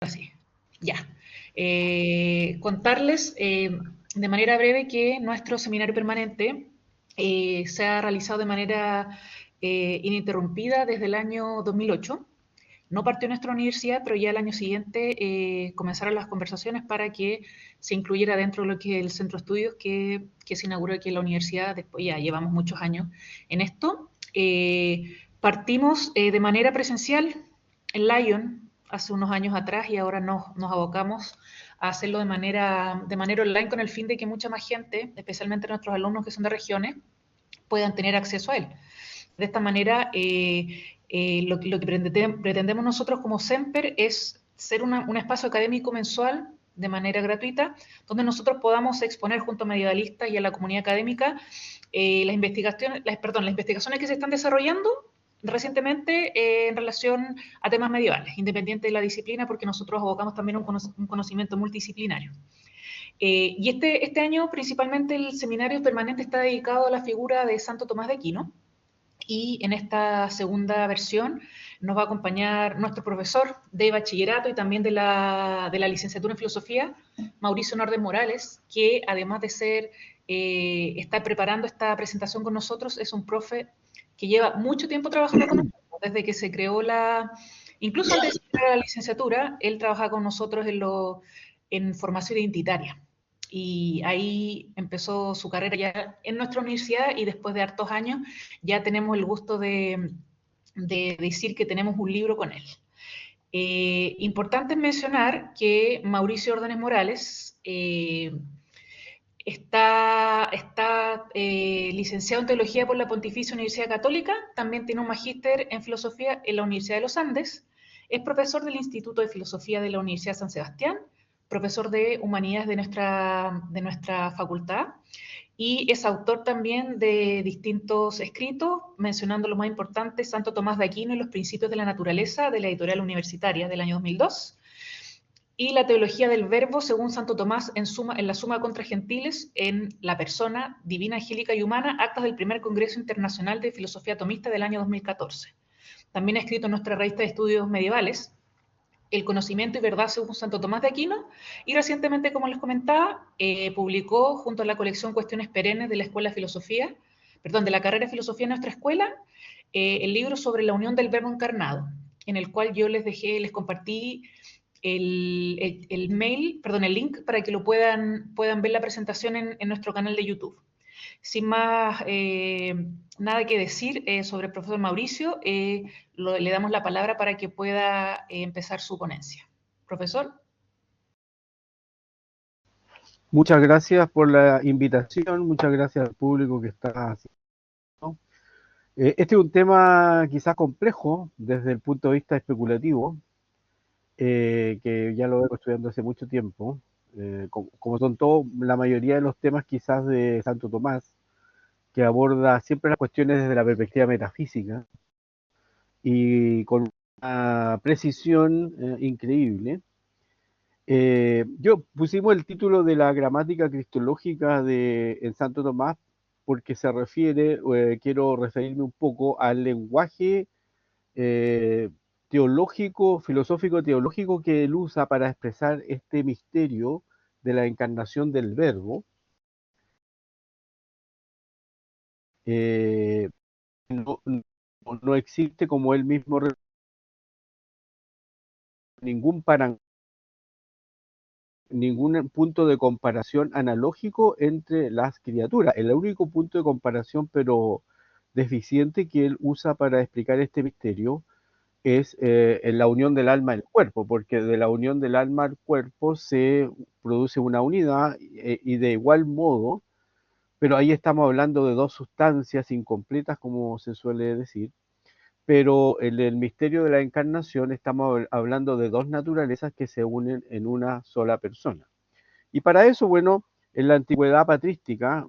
Así, ya. Contarles de manera breve que nuestro seminario permanente se ha realizado de manera ininterrumpida desde el año 2008. No partió nuestra universidad, pero ya el año siguiente comenzaron las conversaciones para que se incluyera dentro de lo que es el centro de estudios que se inauguró aquí en la universidad. Después ya llevamos muchos años en esto. Partimos de manera presencial en Lyon hace unos años atrás y ahora nos abocamos a hacerlo de manera online con el fin de que mucha más gente, especialmente nuestros alumnos que son de regiones, puedan tener acceso a él. De esta manera, lo que pretendemos nosotros como SEMPER es ser un espacio académico mensual de manera gratuita, donde nosotros podamos exponer junto a medievalistas y a la comunidad académica las investigaciones que se están desarrollando recientemente en relación a temas medievales, independiente de la disciplina, porque nosotros abocamos también a un conocimiento multidisciplinario. Y este año principalmente el seminario permanente está dedicado a la figura de Santo Tomás de Aquino, y en esta segunda versión nos va a acompañar nuestro profesor de bachillerato y también de la licenciatura en filosofía, Mauricio Nordes Morales, que además de estar preparando esta presentación con nosotros, es un profe que lleva mucho tiempo trabajando con nosotros, desde que se creó incluso antes de entrar a la licenciatura, él trabaja con nosotros en formación identitaria. Y ahí empezó su carrera ya en nuestra universidad y después de hartos años ya tenemos el gusto de decir que tenemos un libro con él. Importante mencionar que Mauricio Órdenes Morales está licenciado en Teología por la Pontificia Universidad Católica, también tiene un magíster en Filosofía en la Universidad de los Andes, es profesor del Instituto de Filosofía de la Universidad San Sebastián, profesor de Humanidades de nuestra facultad, y es autor también de distintos escritos, mencionando los más importantes, Santo Tomás de Aquino y los principios de la naturaleza, de la editorial universitaria del año 2002, y la teología del verbo según Santo Tomás en la Suma contra Gentiles, en la persona divina, angélica y humana, actas del primer Congreso Internacional de Filosofía Tomista del año 2014. También ha escrito en nuestra revista de estudios medievales, El conocimiento y verdad según Santo Tomás de Aquino, y recientemente, como les comentaba, publicó junto a la colección Cuestiones Perennes de la Escuela de Filosofía, perdón, de la carrera de Filosofía en nuestra escuela, el libro sobre la unión del verbo encarnado, en el cual yo les compartí el mail, perdón, el link para que puedan ver la presentación en nuestro canal de YouTube. Sin más nada que decir sobre el profesor Mauricio, le damos la palabra para que pueda empezar su ponencia. Profesor. Muchas gracias por la invitación, muchas gracias al público que está haciendo. Este es un tema quizás complejo desde el punto de vista especulativo, que ya lo vengo estudiando hace mucho tiempo, como son todos, la mayoría de los temas quizás de Santo Tomás, que aborda siempre las cuestiones desde la perspectiva metafísica y con una precisión increíble. Yo pusimos el título de la gramática cristológica en Santo Tomás porque se refiere, quiero referirme un poco al lenguaje eh, teológico, filosófico teológico que él usa para expresar este misterio de la encarnación del verbo. Eh, no, no existe, como él mismo, ningún ningún punto de comparación analógico entre las criaturas. El único punto de comparación, pero deficiente, que él usa para explicar este misterio es en la unión del alma al cuerpo, porque de la unión del alma al cuerpo se produce una unidad y de igual modo, pero ahí estamos hablando de dos sustancias incompletas, como se suele decir, pero en el misterio de la encarnación estamos hablando de dos naturalezas que se unen en una sola persona. Y para eso, bueno, en la antigüedad patrística,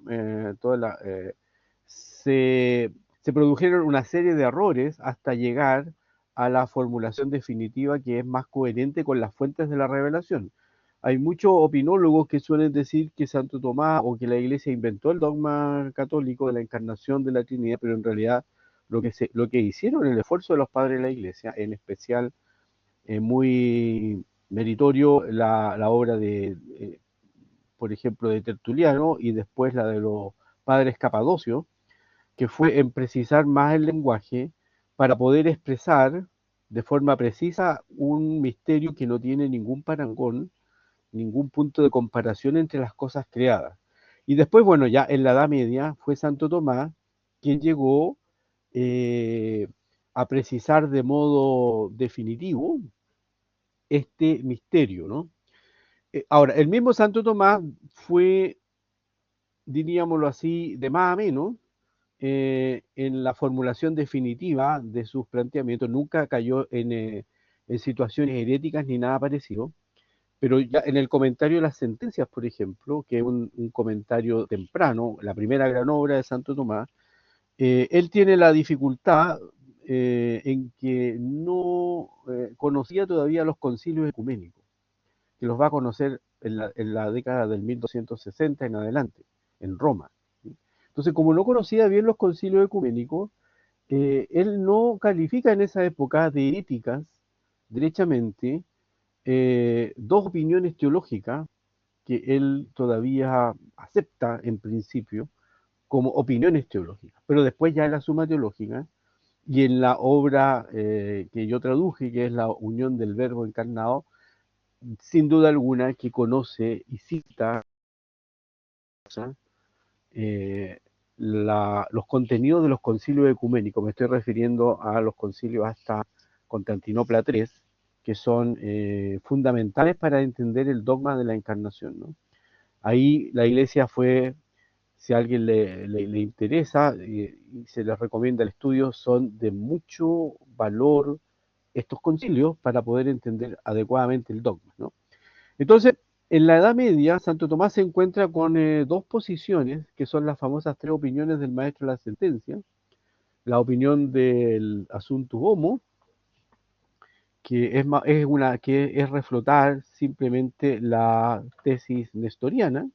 se, se produjeron una serie de errores hasta llegar a la formulación definitiva que es más coherente con las fuentes de la revelación. Hay muchos opinólogos que suelen decir que Santo Tomás o que la Iglesia inventó el dogma católico de la encarnación de la Trinidad, pero en realidad lo que hicieron, el esfuerzo de los padres de la Iglesia, en especial muy meritorio la obra de, por ejemplo, de Tertuliano y después la de los padres Capadocio, que fue en precisar más el lenguaje para poder expresar de forma precisa un misterio que no tiene ningún parangón, ningún punto de comparación entre las cosas creadas. Y después, bueno, ya en la Edad Media fue Santo Tomás quien llegó eh, a precisar de modo definitivo este misterio, ¿no? Ahora, el mismo Santo Tomás fue, diríamoslo así, de más a menos, en la formulación definitiva de sus planteamientos, nunca cayó en situaciones heréticas ni nada parecido, pero ya en el comentario de las sentencias, por ejemplo, que es un comentario temprano, la primera gran obra de Santo Tomás, él tiene la dificultad en que no conocía todavía los concilios ecuménicos, que los va a conocer en la década del 1260 en adelante, en Roma. ¿Sí? Entonces, como no conocía bien los concilios ecuménicos, él no califica en esa época de heréticas, derechamente, dos opiniones teológicas que él todavía acepta en principio como opiniones teológicas, pero después ya en la Suma Teológica y en la obra que yo traduje, que es la Unión del Verbo Encarnado, sin duda alguna que conoce y cita eh, los contenidos de los concilios ecuménicos. Me estoy refiriendo a los concilios hasta Constantinopla III, que son fundamentales para entender el dogma de la encarnación, ¿no? Ahí la iglesia fue, si a alguien le interesa y se les recomienda el estudio, son de mucho valor estos concilios para poder entender adecuadamente el dogma, ¿no? Entonces, en la Edad Media, Santo Tomás se encuentra con dos posiciones, que son las famosas tres opiniones del maestro de la sentencia: la opinión del asunto homo, que es reflotar simplemente la tesis nestoriana,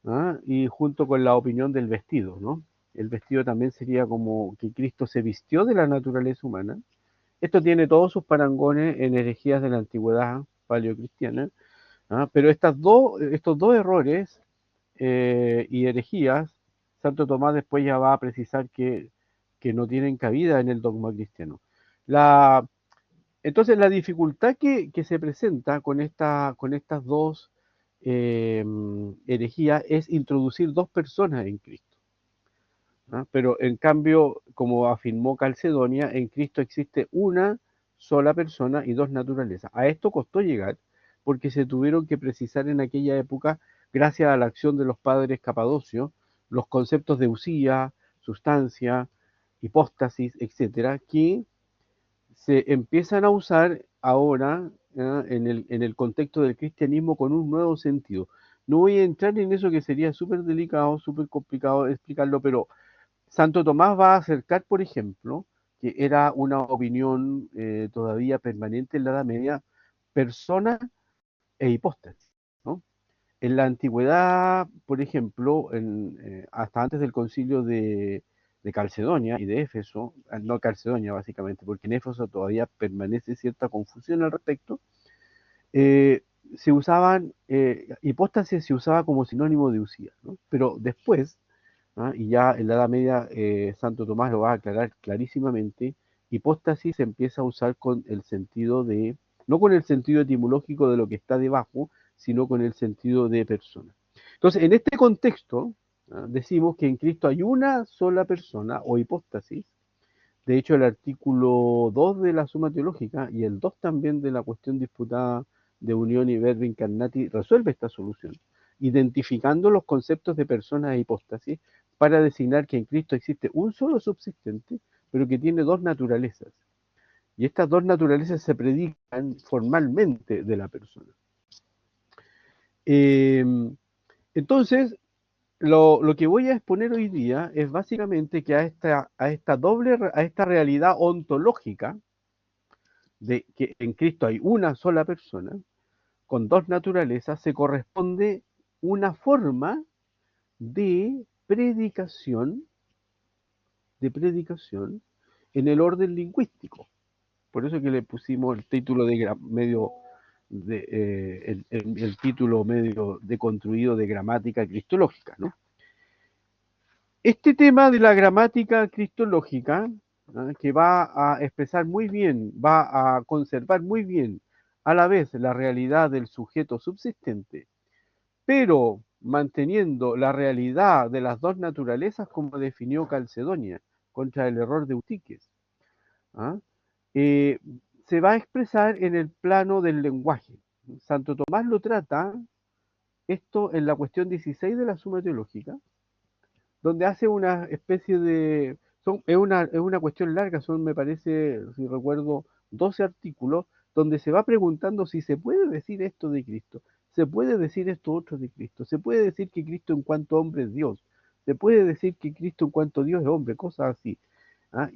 ¿ah? Y junto con la opinión del vestido, ¿no? El vestido también sería como que Cristo se vistió de la naturaleza humana. Esto tiene todos sus parangones en herejías de la antigüedad paleocristiana, ¿ah? Pero estos dos errores y herejías, Santo Tomás después ya va a precisar que no tienen cabida en el dogma cristiano. La, entonces, la dificultad que se presenta con estas dos eh, herejías es introducir dos personas en Cristo, ¿no? Pero en cambio, como afirmó Calcedonia, en Cristo existe una sola persona y dos naturalezas. A esto costó llegar porque se tuvieron que precisar en aquella época, gracias a la acción de los padres Capadocios, los conceptos de usía, sustancia, hipóstasis, etcétera, que se empiezan a usar ahora en el contexto del cristianismo con un nuevo sentido. No voy a entrar en eso, que sería súper delicado, súper complicado explicarlo, pero Santo Tomás va a acercar, por ejemplo, que era una opinión todavía permanente en la Edad Media, persona e hipóstasis, ¿no? En la antigüedad, por ejemplo, hasta antes del concilio de Calcedonia y de Éfeso, no Calcedonia básicamente, porque en Éfeso todavía permanece cierta confusión al respecto, eh, se usaban, hipóstasis se usaba como sinónimo de usía, ¿no? Pero después, ¿ah? Y ya en la Edad Media Santo Tomás lo va a aclarar clarísimamente, hipóstasis se empieza a usar con el sentido de, no con el sentido etimológico de lo que está debajo, sino con el sentido de persona. Entonces, en este contexto, ¿ah? Decimos que en Cristo hay una sola persona o hipóstasis. De hecho, el artículo 2 de la Suma Teológica y el 2 también de la cuestión disputada de unión y verbo incarnati resuelve esta solución, identificando los conceptos de persona e hipóstasis para designar que en Cristo existe un solo subsistente, pero que tiene dos naturalezas. Y estas dos naturalezas se predican formalmente de la persona. Eh, entonces, lo que voy a exponer hoy día es básicamente que a esta realidad ontológica de que en Cristo hay una sola persona con dos naturalezas, se corresponde una forma de predicación, de predicación en el orden lingüístico. Por eso que le pusimos el título de medio el título medio deconstruido de gramática cristológica, ¿no? Este tema de la gramática cristológica, que va a expresar muy bien, va a conservar muy bien a la vez la realidad del sujeto subsistente, pero manteniendo la realidad de las dos naturalezas como definió Calcedonia contra el error de Eutiques, ¿ah? Eh, se va a expresar en el plano del lenguaje. Santo Tomás lo trata esto en la cuestión 16 de la Suma Teológica, donde hace una especie de... es una cuestión larga, son, me parece, si recuerdo, 12 artículos, donde se va preguntando si se puede decir esto de Cristo, se puede decir esto otro de Cristo, se puede decir que Cristo en cuanto hombre es Dios, se puede decir que Cristo en cuanto Dios es hombre, cosas así. ¿Ah?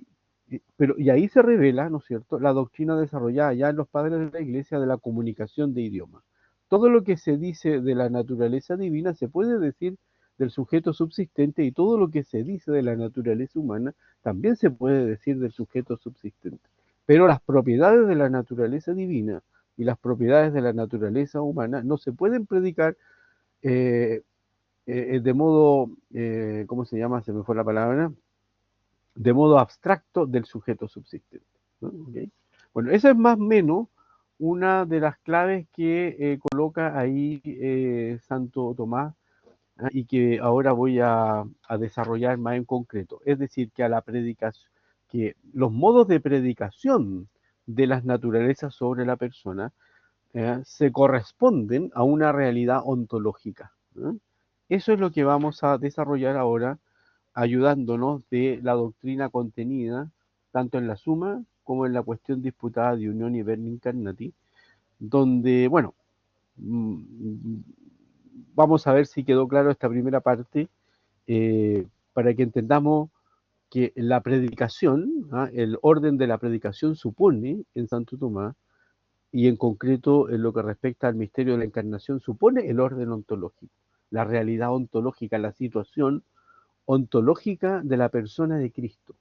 Y ahí se revela, ¿no es cierto?, la doctrina desarrollada ya en los padres de la Iglesia de la comunicación de idiomas. Todo lo que se dice de la naturaleza divina se puede decir del sujeto subsistente, y todo lo que se dice de la naturaleza humana también se puede decir del sujeto subsistente. Pero las propiedades de la naturaleza divina y las propiedades de la naturaleza humana no se pueden predicar eh, de modo, ¿cómo se llama? Se me fue la palabra, de modo abstracto del sujeto subsistente, ¿no? ¿Okay? Bueno, esa es más o menos una de las claves que coloca ahí Santo Tomás, y que ahora voy a desarrollar más en concreto. Es decir, que a la predicación, que los modos de predicación de las naturalezas sobre la persona se corresponden a una realidad ontológica, ¿no? Eso es lo que vamos a desarrollar ahora, ayudándonos de la doctrina contenida tanto en la suma como en la cuestión disputada de unión y verni incarnati, donde, bueno, vamos a ver si quedó claro esta primera parte, para que entendamos que la predicación, el orden de la predicación supone en Santo Tomás, y en concreto en lo que respecta al misterio de la encarnación, supone el orden ontológico, la realidad ontológica, la situación ontológica de la persona de Cristo.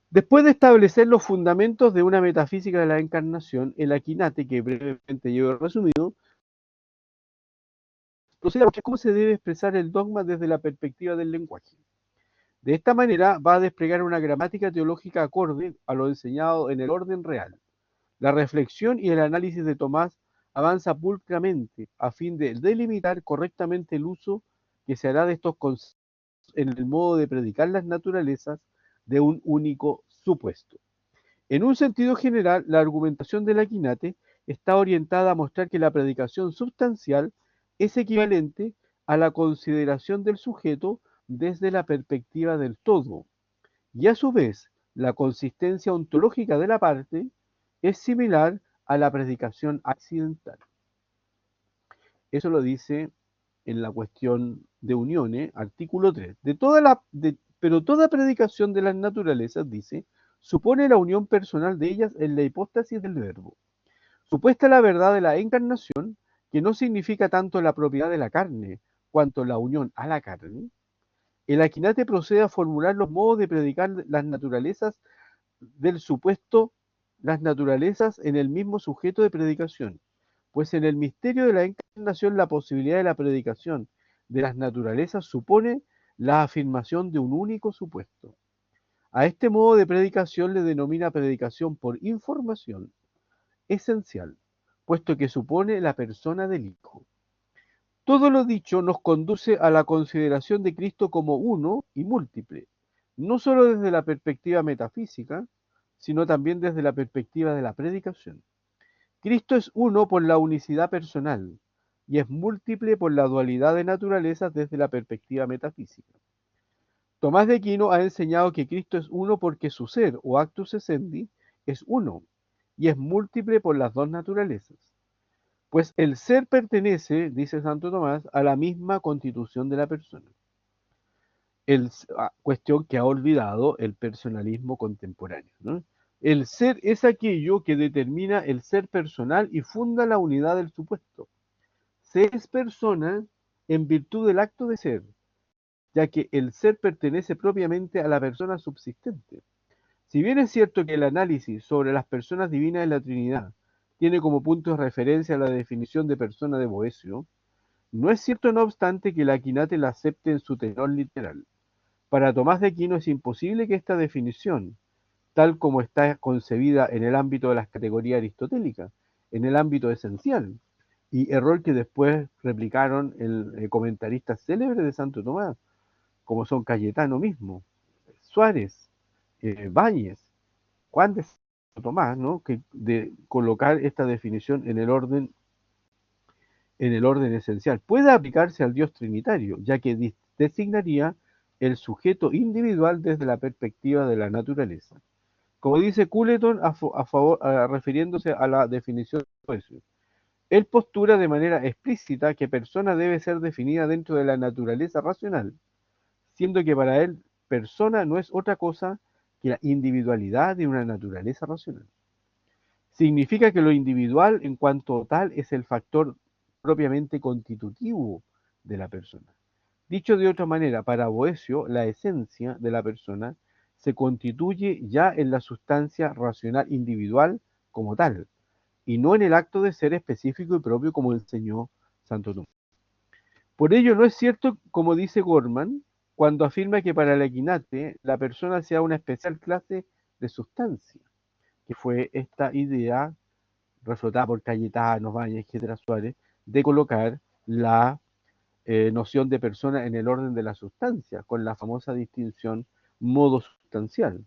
Después de establecer los fundamentos de una metafísica de la encarnación, el Aquinate, que brevemente yo he resumido, procede a mostrar cómo se debe expresar el dogma desde la perspectiva del lenguaje. De esta manera va a desplegar una gramática teológica acorde a lo enseñado en el orden real. La reflexión y el análisis de Tomás avanza pulcramente a fin de delimitar correctamente el uso que se hará de estos conceptos en el modo de predicar las naturalezas de un único supuesto. En un sentido general, la argumentación del Aquinate está orientada a mostrar que la predicación substancial es equivalente a la consideración del sujeto desde la perspectiva del todo, y a su vez la consistencia ontológica de la parte es similar a la predicación accidental. Eso lo dice en la cuestión de uniones, artículo 3. Pero toda predicación de las naturalezas, dice, supone la unión personal de ellas en la hipóstasis del verbo. Supuesta la verdad de la encarnación, que no significa tanto la propiedad de la carne, cuanto la unión a la carne, el Aquinate procede a formular los modos de predicar las naturalezas del supuesto, las naturalezas en el mismo sujeto de predicación, pues en el misterio de la encarnación la posibilidad de la predicación de las naturalezas supone la afirmación de un único supuesto. A este modo de predicación le denomina predicación por información esencial, puesto que supone la persona del Hijo. Todo lo dicho nos conduce a la consideración de Cristo como uno y múltiple, no solo desde la perspectiva metafísica, sino también desde la perspectiva de la predicación. Cristo es uno por la unicidad personal y es múltiple por la dualidad de naturalezas desde la perspectiva metafísica. Tomás de Aquino ha enseñado que Cristo es uno porque su ser, o actus essendi, es uno, y es múltiple por las dos naturalezas. Pues el ser pertenece, dice Santo Tomás, a la misma constitución de la persona. Cuestión que ha olvidado el personalismo contemporáneo, ¿no? El ser es aquello que determina el ser personal y funda la unidad del supuesto. Se es persona en virtud del acto de ser, ya que el ser pertenece propiamente a la persona subsistente. Si bien es cierto que el análisis sobre las personas divinas de la Trinidad tiene como punto de referencia la definición de persona de Boecio, no es cierto, no obstante, que la Aquinate la acepte en su tenor literal. Para Tomás de Aquino es imposible que esta definición, tal como está concebida en el ámbito de las categorías aristotélicas, en el ámbito esencial, y error que después replicaron el comentaristas célebres de Santo Tomás, como son Cayetano mismo, Suárez, Báñez, Juan de Santo Tomás, ¿no? Que de colocar esta definición en el orden esencial. Puede aplicarse al Dios trinitario, ya que designaría el sujeto individual desde la perspectiva de la naturaleza. Como dice Culleton refiriéndose a la definición de Boecio, él postura de manera explícita que persona debe ser definida dentro de la naturaleza racional, siendo que para él persona no es otra cosa que la individualidad de una naturaleza racional. Significa que lo individual en cuanto tal es el factor propiamente constitutivo de la persona. Dicho de otra manera, para Boecio, la esencia de la persona se constituye ya en la sustancia racional individual como tal, y no en el acto de ser específico y propio como enseñó Santo Tomás. Por ello, no es cierto, como dice Gorman, cuando afirma que para la Aquinate la persona sea una especial clase de sustancia, que fue esta idea reflotada por Cayetano, Bañez, etcétera, Suárez, de colocar la noción de persona en el orden de la sustancia, con la famosa distinción modo sustancial.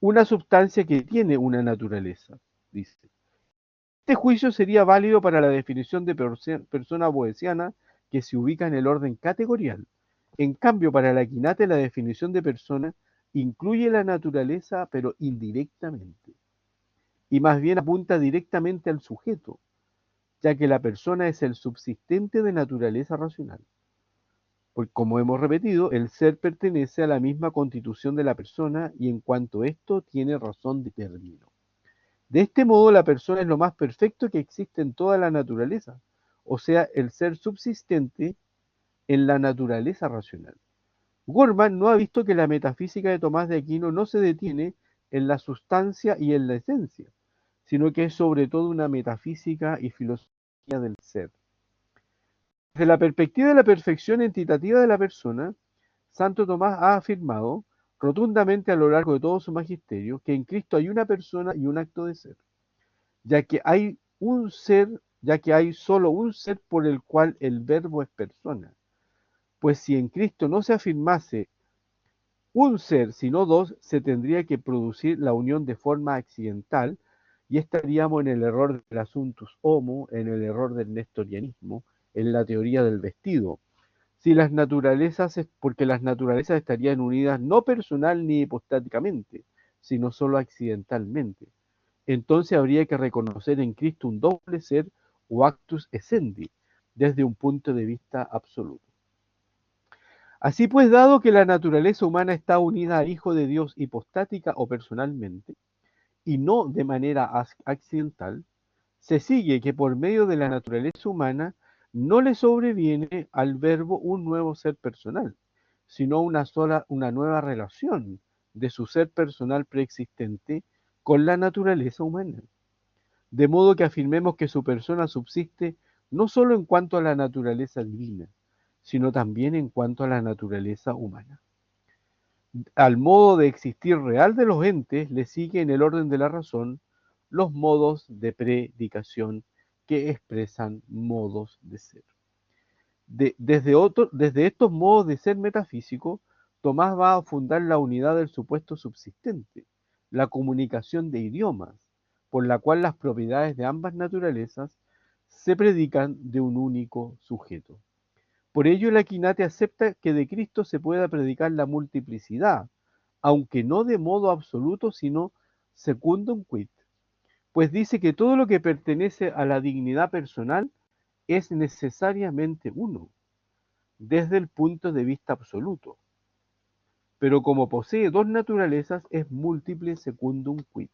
Una sustancia que tiene una naturaleza, dice. Este juicio sería válido para la definición de persona boesiana que se ubica en el orden categorial. En cambio, para la Aquinate la definición de persona incluye la naturaleza, pero indirectamente, y más bien apunta directamente al sujeto, ya que la persona es el subsistente de naturaleza racional. Porque, como hemos repetido, el ser pertenece a la misma constitución de la persona y en cuanto esto tiene razón de término. De este modo, la persona es lo más perfecto que existe en toda la naturaleza, o sea, el ser subsistente en la naturaleza racional. Gorman no ha visto que la metafísica de Tomás de Aquino no se detiene en la sustancia y en la esencia, sino que es sobre todo una metafísica y filosofía del ser. Desde la perspectiva de la perfección entitativa de la persona, Santo Tomás ha afirmado rotundamente a lo largo de todo su magisterio que en Cristo hay una persona y un acto de ser, ya que hay solo un ser por el cual el verbo es persona. Pues si en Cristo no se afirmase un ser, sino dos, se tendría que producir la unión de forma accidental y estaríamos en el error del asuntus homo, en el error del nestorianismo, en la teoría del vestido. Si las naturalezas, porque las naturalezas estarían unidas no personal ni hipostáticamente, sino solo accidentalmente. Entonces habría que reconocer en Cristo un doble ser o actus essendi, desde un punto de vista absoluto. Así pues, dado que la naturaleza humana está unida al Hijo de Dios hipostática o personalmente, y no de manera accidental, se sigue que por medio de la naturaleza humana no le sobreviene al verbo un nuevo ser personal, sino una nueva relación de su ser personal preexistente con la naturaleza humana. De modo que afirmemos que su persona subsiste no solo en cuanto a la naturaleza divina, sino también en cuanto a la naturaleza humana. Al modo de existir real de los entes le sigue en el orden de la razón los modos de predicación que expresan modos de ser. Desde estos modos de ser metafísico, Tomás va a fundar la unidad del supuesto subsistente, la comunicación de idiomas, por la cual las propiedades de ambas naturalezas se predican de un único sujeto. Por ello, el Aquinate acepta que de Cristo se pueda predicar la multiplicidad, aunque no de modo absoluto, sino secundum quid, pues dice que todo lo que pertenece a la dignidad personal es necesariamente uno, desde el punto de vista absoluto, pero como posee dos naturalezas es múltiple secundum quid.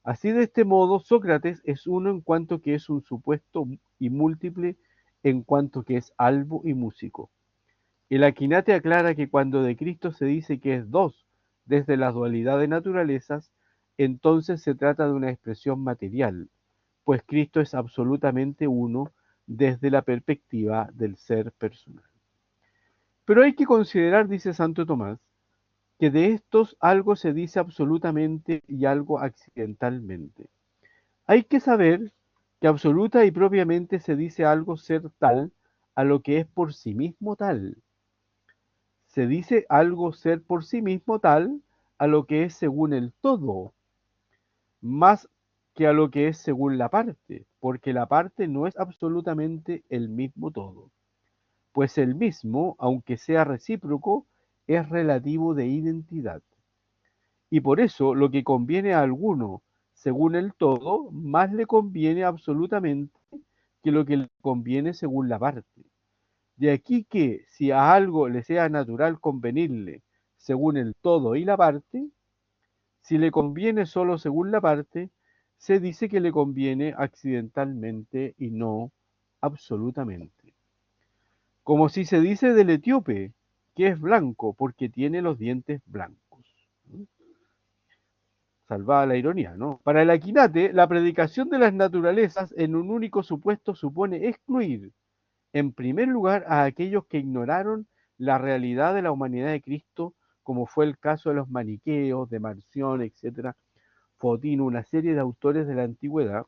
Así, de este modo, Sócrates es uno en cuanto que es un supuesto y múltiple en cuanto que es albo y músico. El Aquinate aclara que cuando de Cristo se dice que es dos desde la dualidad de naturalezas, entonces se trata de una expresión material, pues Cristo es absolutamente uno desde la perspectiva del ser personal. Pero hay que considerar, dice Santo Tomás, que de estos algo se dice absolutamente y algo accidentalmente. Hay que saber que absoluta y propiamente se dice algo ser tal a lo que es por sí mismo tal. Se dice algo ser por sí mismo tal a lo que es según el todo, más que a lo que es según la parte, porque la parte no es absolutamente el mismo todo, pues el mismo, aunque sea recíproco, es relativo de identidad. Y por eso lo que conviene a alguno según el todo, más le conviene absolutamente que lo que le conviene según la parte. De aquí que si a algo le sea natural convenirle según el todo y la parte, si le conviene solo según la parte, se dice que le conviene accidentalmente y no absolutamente. Como si se dice del etíope, que es blanco porque tiene los dientes blancos. Salvada la ironía, ¿no? Para el Aquinate, la predicación de las naturalezas en un único supuesto supone excluir, en primer lugar, a aquellos que ignoraron la realidad de la humanidad de Cristo, como fue el caso de los maniqueos, de Marción, etcétera, Fotino, una serie de autores de la antigüedad,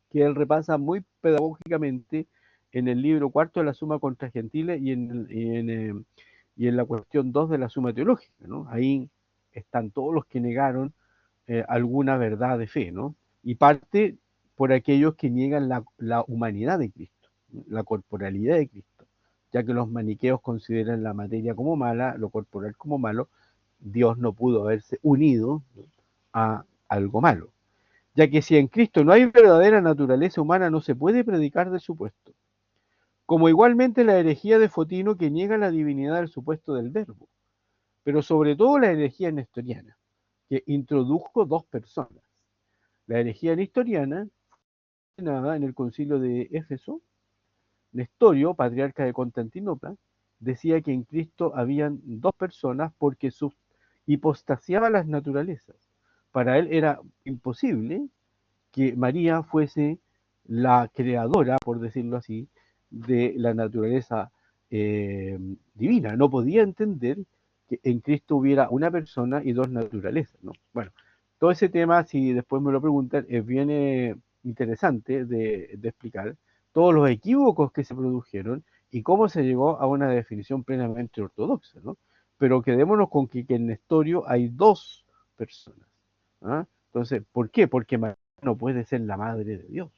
que él repasa muy pedagógicamente en el libro cuarto de la Suma contra Gentiles y en la cuestión 2 de la Suma Teológica, ¿no? Ahí están todos los que negaron alguna verdad de fe, ¿no? Y parte por aquellos que niegan la humanidad de Cristo, ¿no? La corporalidad de Cristo, ya que los maniqueos consideran la materia como mala, lo corporal como malo. Dios no pudo haberse unido, ¿no?, a algo malo, ya que si en Cristo no hay verdadera naturaleza humana, no se puede predicar del supuesto, como igualmente la herejía de Fotino, que niega la divinidad del supuesto del verbo, pero sobre todo la herejía nestoriana, que introdujo dos personas. La herejía nestoriana, nada en el concilio de Éfeso, Nestorio, patriarca de Constantinopla, decía que en Cristo habían dos personas porque hipostasiaba las naturalezas. Para él era imposible que María fuese la creadora, por decirlo así, de la naturaleza divina. No podía entender que en Cristo hubiera una persona y dos naturalezas, ¿no? Bueno, todo ese tema, si después me lo preguntan, es bien interesante de explicar todos los equívocos que se produjeron y cómo se llegó a una definición plenamente ortodoxa, ¿no? Pero quedémonos con que en Nestorio hay dos personas, ¿ah? Entonces, ¿por qué? Porque María no puede ser la madre de Dios.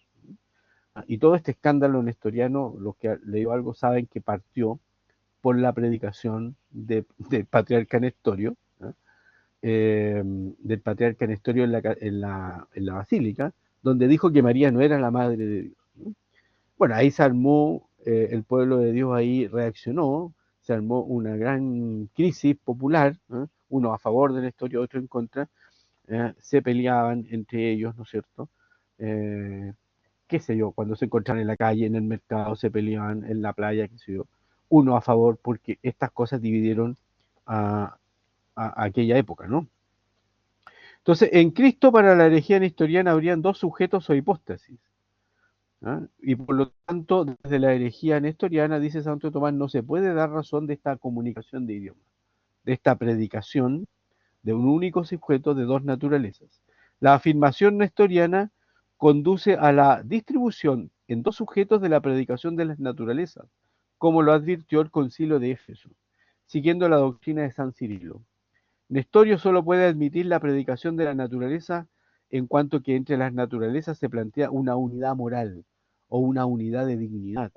Y todo este escándalo nestoriano, los que han leído algo saben que partió por la predicación del patriarca Nestorio, ¿no?, del patriarca Nestorio en la basílica, donde dijo que María no era la madre de Dios, ¿no? Bueno, ahí se armó, el pueblo de Dios ahí reaccionó, se armó una gran crisis popular, ¿no?, uno a favor de Nestorio, otro en contra, se peleaban entre ellos, ¿no es cierto? Eh, qué sé yo, cuando se encontraban en la calle, en el mercado, se peleaban en la playa, qué sé yo, uno a favor, porque estas cosas dividieron a, a aquella época, ¿no? Entonces, en Cristo para la herejía nestoriana habrían dos sujetos o hipóstasis, ¿ah? Y por lo tanto, desde la herejía nestoriana, dice Santo Tomás, no se puede dar razón de esta comunicación de idiomas, de esta predicación de un único sujeto de dos naturalezas. La afirmación nestoriana conduce a la distribución en dos sujetos de la predicación de las naturalezas, como lo advirtió el concilio de Éfeso, siguiendo la doctrina de San Cirilo. Nestorio solo puede admitir la predicación de la naturaleza en cuanto que entre las naturalezas se plantea una unidad moral o una unidad de dignidad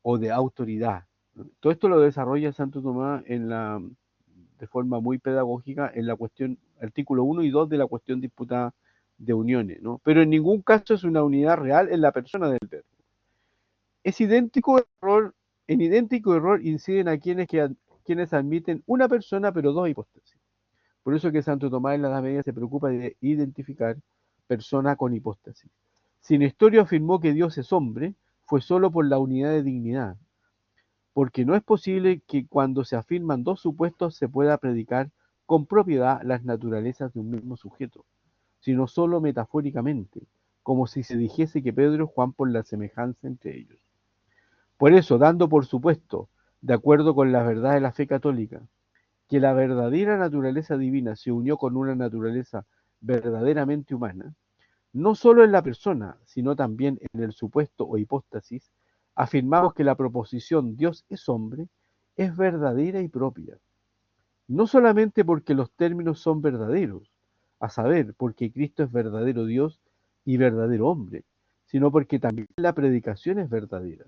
o de autoridad. Todo esto lo desarrolla Santo Tomás de forma muy pedagógica en la cuestión, artículo 1 y 2 de la cuestión disputada de uniones, ¿no? Pero en ningún caso es una unidad real en la persona del verbo. Es idéntico error, en idéntico error inciden a quienes admiten una persona pero dos hipóstasis. Por eso que Santo Tomás en la Edad Media se preocupa de identificar persona con hipóstasis. Si Nestorio afirmó que Dios es hombre, fue solo por la unidad de dignidad, porque no es posible que cuando se afirman dos supuestos se pueda predicar con propiedad las naturalezas de un mismo sujeto, sino solo metafóricamente, como si se dijese que Pedro y Juan por la semejanza entre ellos. Por eso, dando por supuesto, de acuerdo con la verdad de la fe católica, que la verdadera naturaleza divina se unió con una naturaleza verdaderamente humana, no solo en la persona, sino también en el supuesto o hipóstasis, afirmamos que la proposición Dios es hombre es verdadera y propia, no solamente porque los términos son verdaderos, a saber, porque Cristo es verdadero Dios y verdadero hombre, sino porque también la predicación es verdadera.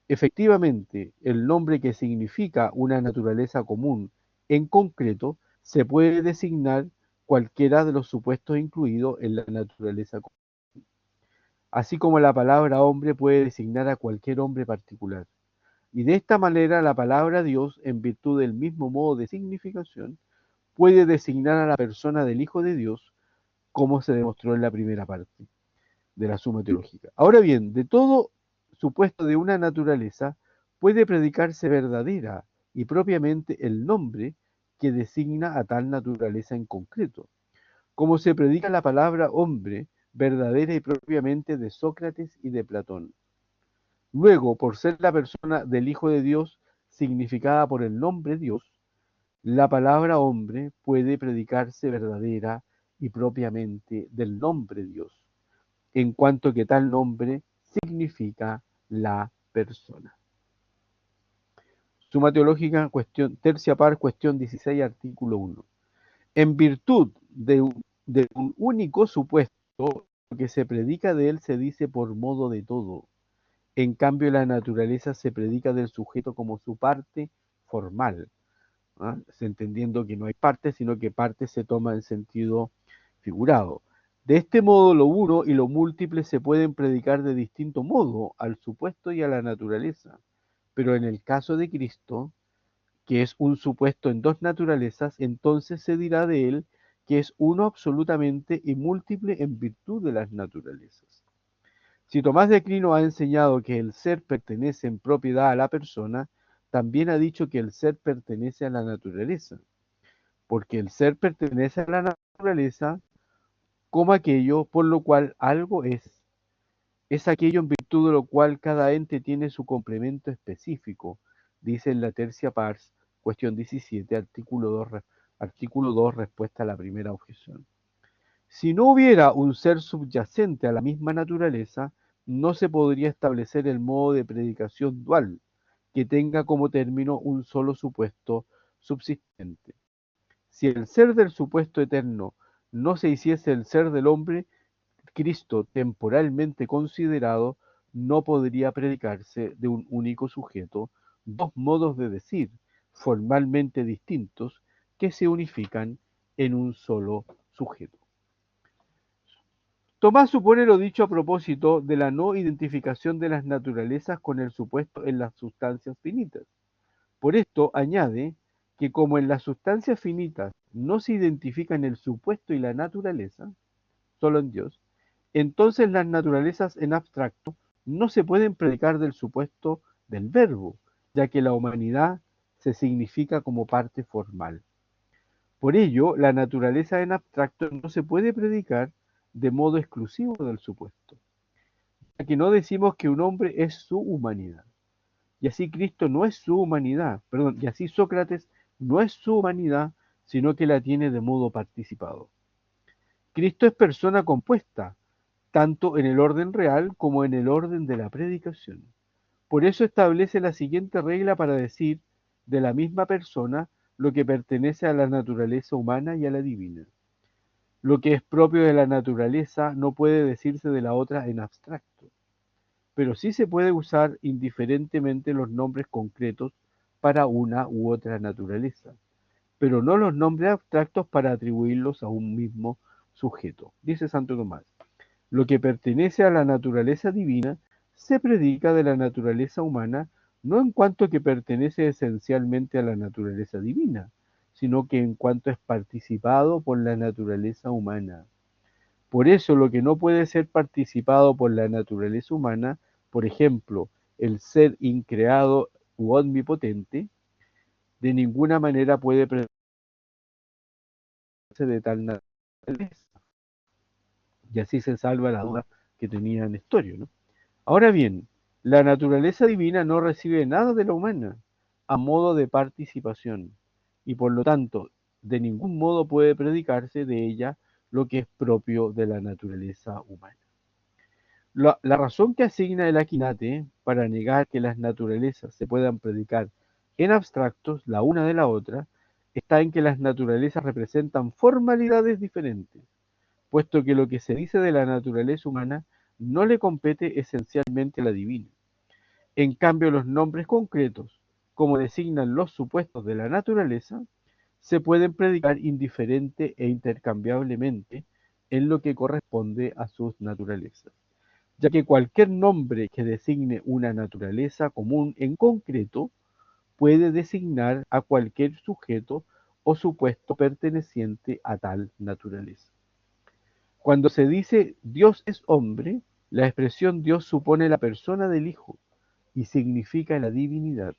Efectivamente, el nombre que significa una naturaleza común en concreto se puede designar cualquiera de los supuestos incluidos en la naturaleza común, así como la palabra hombre puede designar a cualquier hombre particular. Y de esta manera la palabra Dios, en virtud del mismo modo de significación, puede designar a la persona del Hijo de Dios, como se demostró en la primera parte de la Suma Teológica. Ahora bien, de todo supuesto de una naturaleza puede predicarse verdadera y propiamente el nombre que designa a tal naturaleza en concreto, como se predica la palabra hombre verdadera y propiamente de Sócrates y de Platón. Luego, por ser la persona del Hijo de Dios significada por el nombre Dios, la palabra hombre puede predicarse verdadera y propiamente del nombre Dios, en cuanto que tal nombre significa la persona. Suma Teológica, cuestión, tercia par, cuestión 16, artículo 1. En virtud de un único supuesto, lo que se predica de él se dice por modo de todo. En cambio, la naturaleza se predica del sujeto como su parte formal, ¿ah? Entendiendo que no hay parte, sino que parte se toma en sentido figurado. De este modo, lo uno y lo múltiple se pueden predicar de distinto modo al supuesto y a la naturaleza. Pero en el caso de Cristo, que es un supuesto en dos naturalezas, entonces se dirá de él que es uno absolutamente y múltiple en virtud de las naturalezas. Si Tomás de Aquino ha enseñado que el ser pertenece en propiedad a la persona, también ha dicho que el ser pertenece a la naturaleza, porque el ser pertenece a la naturaleza como aquello por lo cual algo es aquello en virtud de lo cual cada ente tiene su complemento específico, dice en la tercia pars, cuestión 17, artículo 2, respuesta a la primera objeción. Si no hubiera un ser subyacente a la misma naturaleza, no se podría establecer el modo de predicación dual, que tenga como término un solo supuesto subsistente. Si el ser del supuesto eterno no se hiciese el ser del hombre, Cristo temporalmente considerado no podría predicarse de un único sujeto, dos modos de decir, formalmente distintos, que se unifican en un solo sujeto. Tomás supone lo dicho a propósito de la no identificación de las naturalezas con el supuesto en las sustancias finitas. Por esto añade que como en las sustancias finitas no se identifican el supuesto y la naturaleza, solo en Dios, entonces las naturalezas en abstracto no se pueden predicar del supuesto del verbo, ya que la humanidad se significa como parte formal. Por ello, la naturaleza en abstracto no se puede predicar de modo exclusivo del supuesto, ya que no decimos que un hombre es su humanidad, y así Cristo no es su humanidad, perdón, y así Sócrates no es su humanidad, sino que la tiene de modo participado. Cristo es persona compuesta, tanto en el orden real como en el orden de la predicación. Por eso establece la siguiente regla para decir de la misma persona lo que pertenece a la naturaleza humana y a la divina. Lo que es propio de la naturaleza no puede decirse de la otra en abstracto, pero sí se puede usar indiferentemente los nombres concretos para una u otra naturaleza, pero no los nombres abstractos para atribuirlos a un mismo sujeto. Dice Santo Tomás, lo que pertenece a la naturaleza divina se predica de la naturaleza humana, no en cuanto que pertenece esencialmente a la naturaleza divina, sino que en cuanto es participado por la naturaleza humana. Por eso lo que no puede ser participado por la naturaleza humana, por ejemplo, el ser increado u omnipotente, de ninguna manera puede predicarse de tal naturaleza. Y así se salva la duda que tenía Nestorio, ¿no? Ahora bien, la naturaleza divina no recibe nada de la humana a modo de participación y por lo tanto de ningún modo puede predicarse de ella lo que es propio de la naturaleza humana. La razón que asigna el Aquinate para negar que las naturalezas se puedan predicar en abstractos la una de la otra está en que las naturalezas representan formalidades diferentes, puesto que lo que se dice de la naturaleza humana no le compete esencialmente a la divina. En cambio, los nombres concretos, como designan los supuestos de la naturaleza, se pueden predicar indiferente e intercambiablemente en lo que corresponde a sus naturalezas, ya que cualquier nombre que designe una naturaleza común en concreto puede designar a cualquier sujeto o supuesto perteneciente a tal naturaleza. Cuando se dice Dios es hombre, la expresión Dios supone la persona del Hijo y significa la divinidad,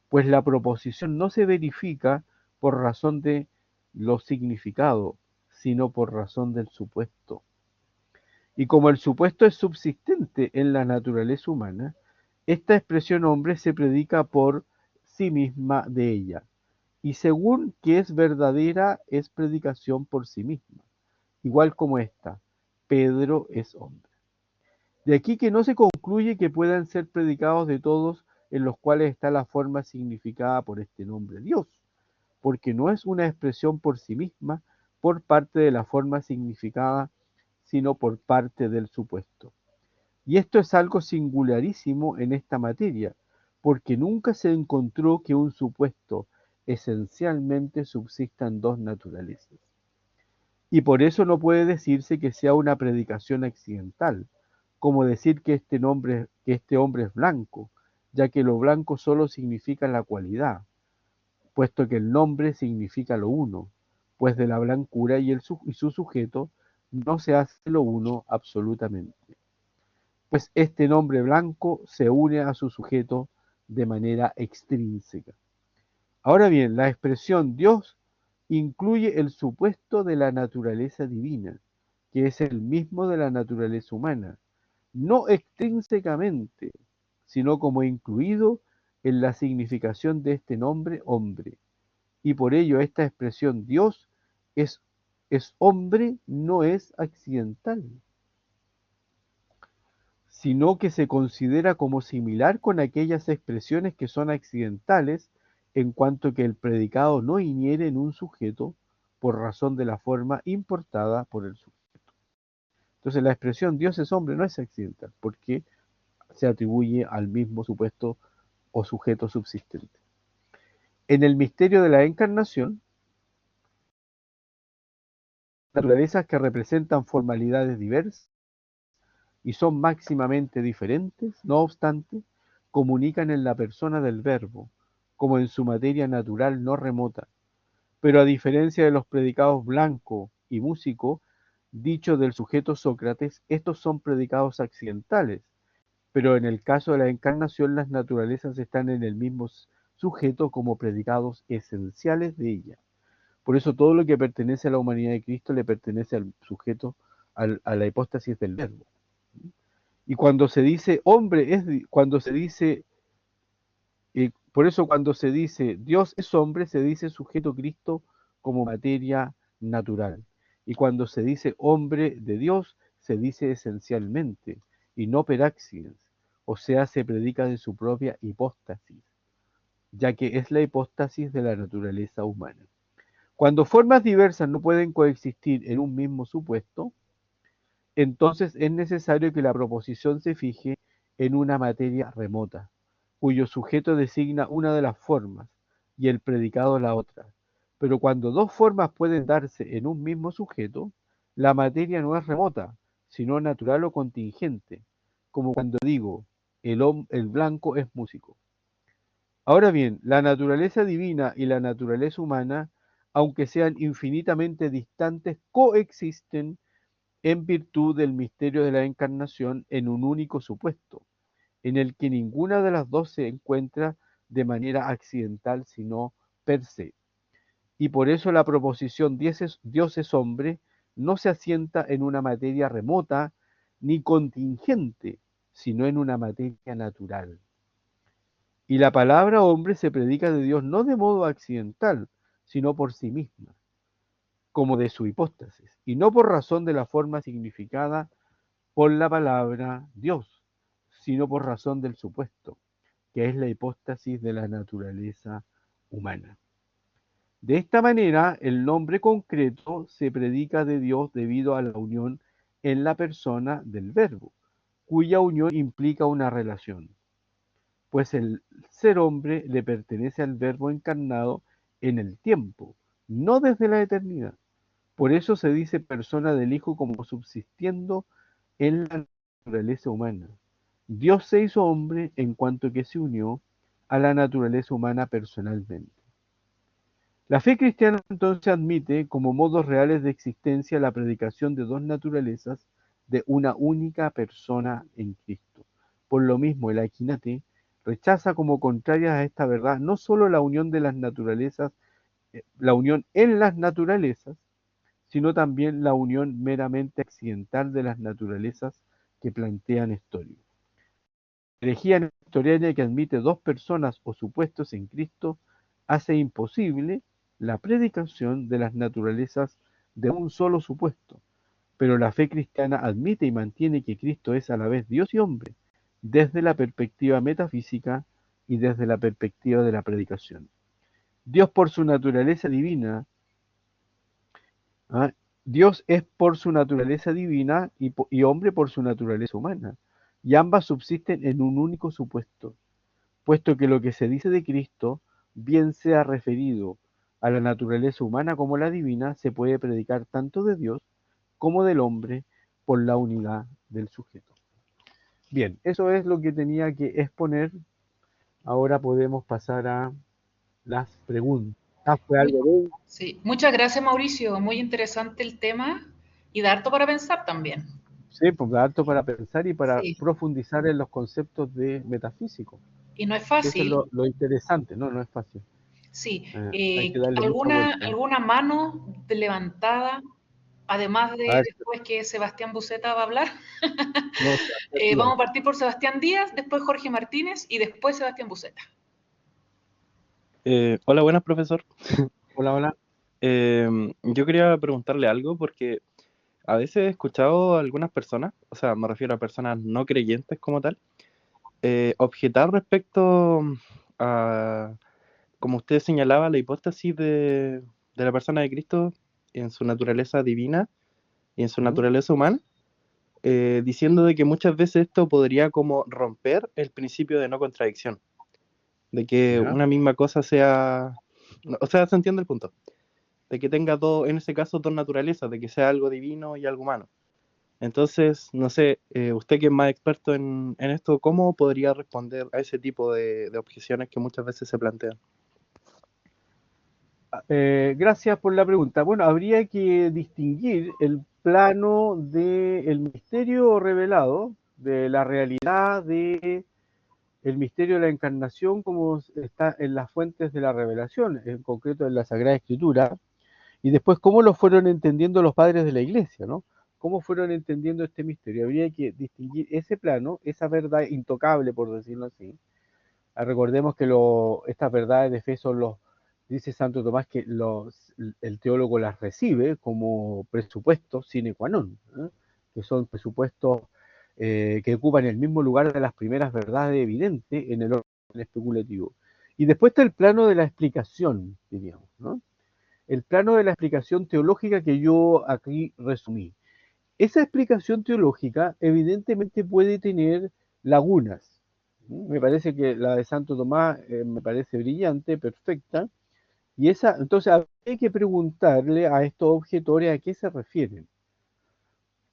pues la proposición no se verifica por razón de lo significado, sino por razón del supuesto. Y como el supuesto es subsistente en la naturaleza humana, esta expresión hombre se predica por sí misma de ella, y según que es verdadera es predicación por sí misma, igual como esta, Pedro es hombre. De aquí que no se concluye que puedan ser predicados de todos en los cuales está la forma significada por este nombre Dios, porque no es una expresión por sí misma por parte de la forma significada, sino por parte del supuesto. Y esto es algo singularísimo en esta materia, porque nunca se encontró que un supuesto esencialmente subsistan dos naturalezas. Y por eso no puede decirse que sea una predicación accidental, como decir que este hombre es blanco, ya que lo blanco solo significa la cualidad, puesto que el nombre significa lo uno, pues de la blancura y su sujeto no se hace lo uno absolutamente, pues este nombre blanco se une a su sujeto de manera extrínseca. Ahora bien, la expresión Dios incluye el supuesto de la naturaleza divina, que es el mismo de la naturaleza humana, no extrínsecamente, sino como incluido en la significación de este nombre hombre. Y por ello esta expresión Dios es, es hombre, no es accidental, sino que se considera como similar con aquellas expresiones que son accidentales, en cuanto que el predicado no iniere en un sujeto por razón de la forma importada por el sujeto. Entonces la expresión Dios es hombre no es accidental, porque se atribuye al mismo supuesto o sujeto subsistente. En el misterio de la encarnación, naturalezas que representan formalidades diversas y son máximamente diferentes, no obstante, comunican en la persona del Verbo, como en su materia natural no remota. Pero a diferencia de los predicados blanco y músico, dicho del sujeto Sócrates, estos son predicados accidentales, pero en el caso de la encarnación las naturalezas están en el mismo sujeto como predicados esenciales de ella. Por eso todo lo que pertenece a la humanidad de Cristo le pertenece al sujeto, a la hipóstasis del Verbo. Y cuando se dice hombre, cuando se dice, por eso cuando se dice Dios es hombre, se dice sujeto Cristo como materia natural. Y cuando se dice hombre de Dios, se dice esencialmente, y no per accidens, o sea, se predica de su propia hipóstasis, ya que es la hipóstasis de la naturaleza humana. Cuando formas diversas no pueden coexistir en un mismo supuesto, entonces es necesario que la proposición se fije en una materia remota, cuyo sujeto designa una de las formas y el predicado la otra. Pero cuando dos formas pueden darse en un mismo sujeto, la materia no es remota, sino natural o contingente, como cuando digo, el blanco es músico. Ahora bien, la naturaleza divina y la naturaleza humana, aunque sean infinitamente distantes, coexisten en virtud del misterio de la encarnación en un único supuesto, en el que ninguna de las dos se encuentra de manera accidental, sino per se. Y por eso la proposición Dios es hombre no se asienta en una materia remota, ni contingente, sino en una materia natural. Y la palabra hombre se predica de Dios no de modo accidental, sino por sí misma, como de su hipóstasis, y no por razón de la forma significada por la palabra Dios, sino por razón del supuesto, que es la hipóstasis de la naturaleza humana. De esta manera, el nombre concreto se predica de Dios debido a la unión en la persona del Verbo, cuya unión implica una relación, pues el ser hombre le pertenece al Verbo encarnado en el tiempo, no desde la eternidad. Por eso se dice persona del Hijo como subsistiendo en la naturaleza humana. Dios se hizo hombre en cuanto que se unió a la naturaleza humana personalmente. La fe cristiana entonces admite como modos reales de existencia la predicación de dos naturalezas de una única persona en Cristo. Por lo mismo, el Aquinnate rechaza como contrarias a esta verdad no solo la unión de las naturalezas, la unión en las naturalezas, sino también la unión meramente accidental de las naturalezas que plantea Nestorio. La herejía nestoriana que admite dos personas o supuestos en Cristo hace imposible la predicación de las naturalezas de un solo supuesto, pero la fe cristiana admite y mantiene que Cristo es a la vez Dios y hombre, desde la perspectiva metafísica y desde la perspectiva de la predicación. Dios por su naturaleza divina, ¿ah? Dios es por su naturaleza divina y hombre por su naturaleza humana, y ambas subsisten en un único supuesto, puesto que lo que se dice de Cristo, bien sea referido a la naturaleza humana como la divina, se puede predicar tanto de Dios como del hombre por la unidad del sujeto. Bien, eso es lo que tenía que exponer. Ahora podemos pasar a las preguntas. ¿Fue algo de... Sí, muchas gracias Mauricio, muy interesante el tema y da harto para pensar también. Sí, pues da harto para pensar y para Sí, profundizar en los conceptos de metafísico. y no es Que eso es fácil. lo interesante, ¿no? No es fácil. Sí, Hay que darle mucha vuelta. ¿alguna mano levantada, además A de ver, después que Sebastián Buceta va a hablar? no, Vamos a partir por Sebastián Díaz, después Jorge Martínez y después Sebastián Buceta. Hola, buenas, profesor. hola, hola. Yo quería preguntarle algo porque a veces he escuchado a algunas personas, o sea, me refiero a personas no creyentes como tal, objetar respecto a, como usted señalaba, la hipóstasis de la persona de Cristo en su naturaleza divina y en su naturaleza humana, diciendo de que muchas veces esto podría como romper el principio de no contradicción, de que Ya. una misma cosa sea, o sea, se entiende el punto de que tenga dos, en ese caso, dos naturalezas, de que sea algo divino y algo humano. Entonces, no sé, usted que es más experto en esto, ¿cómo podría responder a ese tipo de objeciones que muchas veces se plantean? Gracias por la pregunta. Bueno, habría que distinguir el plano del misterio revelado, de la realidad de el misterio de la encarnación como está en las fuentes de la revelación, en concreto en la Sagrada Escritura, y después cómo lo fueron entendiendo los padres de la Iglesia, ¿no? Cómo fueron entendiendo este misterio. Habría que distinguir ese plano, esa verdad intocable, por decirlo así. Recordemos que estas verdades de fe son dice Santo Tomás que el teólogo las recibe como presupuestos sine qua non, ¿eh? Que son presupuestos que ocupan el mismo lugar de las primeras verdades evidentes en el orden especulativo. Y después está el plano de la explicación, diríamos, ¿no? El plano de la explicación teológica que yo aquí resumí. Esa explicación teológica evidentemente puede tener lagunas. Me parece que la de Santo Tomás me parece brillante, perfecta, y entonces hay que preguntarle a estos objetores a qué se refieren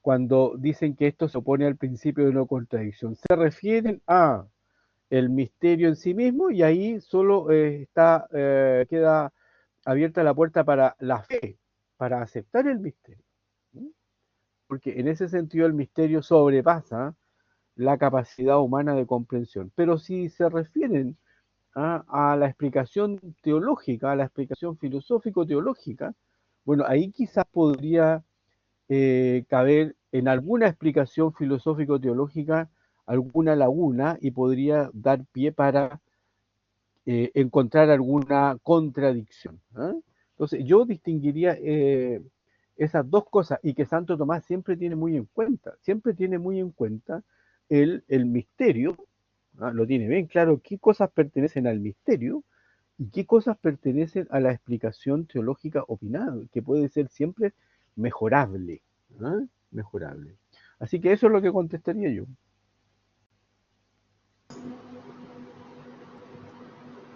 cuando dicen que esto se opone al principio de no contradicción. Se refieren a el misterio en sí mismo y ahí solo queda abierta la puerta para la fe, para aceptar el misterio. Porque en ese sentido el misterio sobrepasa la capacidad humana de comprensión. Pero si se refieren a la explicación teológica, a la explicación filosófico-teológica, bueno, ahí quizás podría caber en alguna explicación filosófico-teológica alguna laguna y podría dar pie para encontrar alguna contradicción. ¿Eh? Entonces, yo distinguiría esas dos cosas y que Santo Tomás siempre tiene muy en cuenta el misterio, ¿ah? Lo tiene bien claro qué cosas pertenecen al misterio y qué cosas pertenecen a la explicación teológica opinada, que puede ser siempre mejorable, ¿ah? Mejorable. Así que eso es lo que contestaría yo.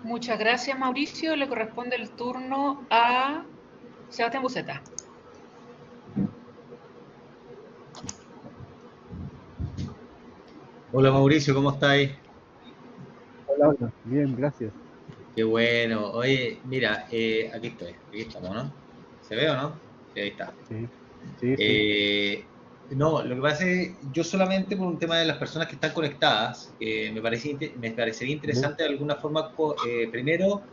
Muchas gracias, Mauricio. Le corresponde el turno a Sebastián Buceta. Hola Mauricio, ¿cómo estáis? Hola, hola. Bien, gracias. Qué bueno. Oye, mira, aquí estoy, aquí estamos, ¿no? ¿Se ve o no? Sí, ahí está. Sí, sí, sí. Eh, no, lo que pasa es que yo solamente por un tema de las personas que están conectadas, me parecería Ya. interesante de alguna forma, primero,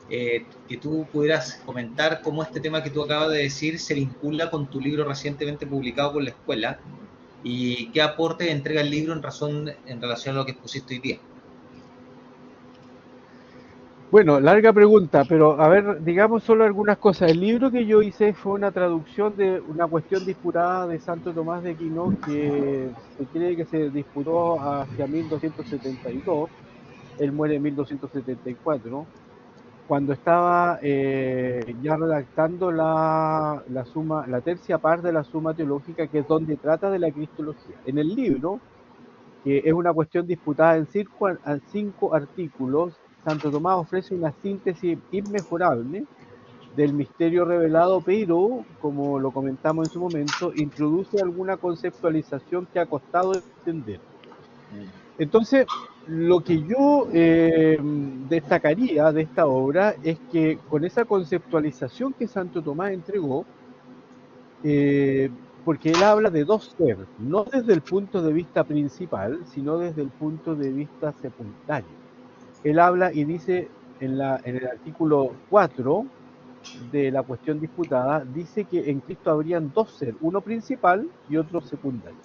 que tú pudieras comentar cómo este tema que tú acabas de decir se vincula con tu libro recientemente publicado por la escuela y qué aporte entrega el libro en relación a lo que expusiste hoy día. Bueno, larga pregunta, pero a ver, digamos solo algunas cosas. El libro que yo hice fue una traducción de una cuestión disputada de Santo Tomás de Aquino que se cree que se disputó hacia 1272. Él muere en 1274, ¿no? Cuando estaba ya redactando la tercia parte de la Suma Teológica, que es donde trata de la Cristología. En el libro, que es una cuestión disputada en cinco artículos, Santo Tomás ofrece una síntesis inmejorable del misterio revelado, pero, como lo comentamos en su momento, introduce alguna conceptualización que ha costado entender. Entonces, lo que yo destacaría de esta obra es que con esa conceptualización que Santo Tomás entregó, eh, porque él habla de dos seres, no desde el punto de vista principal, sino desde el punto de vista secundario. Él habla y dice en el artículo 4 de la cuestión disputada, dice que en Cristo habrían dos seres, uno principal y otro secundario.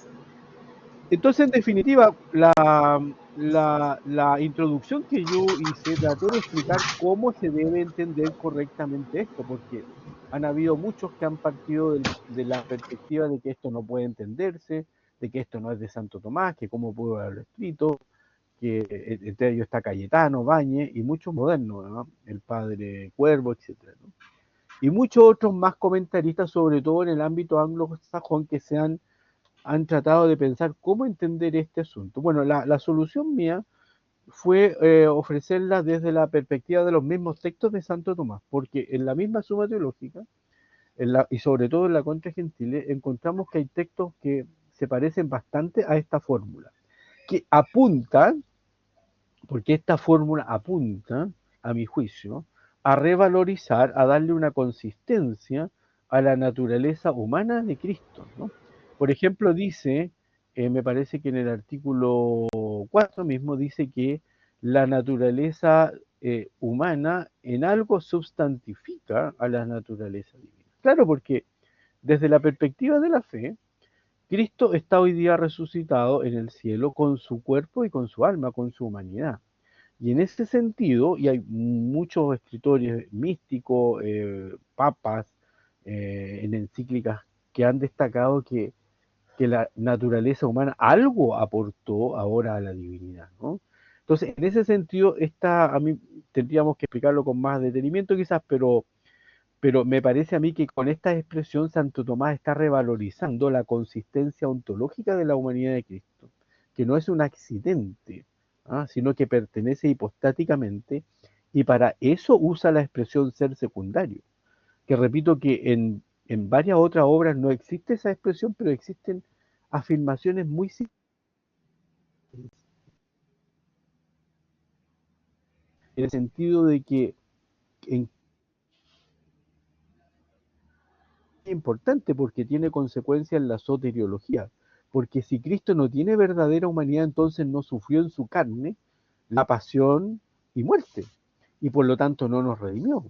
Entonces, en definitiva, la introducción que yo hice, traté de explicar cómo se debe entender correctamente esto, porque han habido muchos que han partido de la perspectiva de que esto no puede entenderse, de que esto no es de Santo Tomás, que cómo pudo haberlo escrito, que entre ellos está Cayetano, Bañez y muchos modernos, ¿no? El padre Cuervo, etcétera, ¿no? Y muchos otros más comentaristas, sobre todo en el ámbito anglosajón, que han tratado de pensar cómo entender este asunto. Bueno, la solución mía fue ofrecerla desde la perspectiva de los mismos textos de Santo Tomás, porque en la misma Suma Teológica, y sobre todo en la Contra Gentiles, encontramos que hay textos que se parecen bastante a esta fórmula, que apuntan, porque esta fórmula apunta, a mi juicio, a revalorizar, a darle una consistencia a la naturaleza humana de Cristo, ¿no? Por ejemplo, dice, me parece que en el artículo 4 mismo dice que la naturaleza humana en algo sustantifica a la naturaleza divina. Claro, porque desde la perspectiva de la fe, Cristo está hoy día resucitado en el cielo con su cuerpo y con su alma, con su humanidad. Y en ese sentido, y hay muchos escritores místicos, papas, en encíclicas que han destacado que la naturaleza humana algo aportó ahora a la divinidad, ¿no? Entonces, en ese sentido, a mí tendríamos que explicarlo con más detenimiento quizás, pero me parece a mí que con esta expresión Santo Tomás está revalorizando la consistencia ontológica de la humanidad de Cristo, que no es un accidente, ¿ah? Sino que pertenece hipostáticamente y para eso usa la expresión ser secundario, que repito que en varias otras obras no existe esa expresión, pero existen afirmaciones muy similares, en el sentido de que en importante porque tiene consecuencias en la soteriología. Porque si Cristo no tiene verdadera humanidad, entonces no sufrió en su carne la pasión y muerte. Y por lo tanto no nos redimió.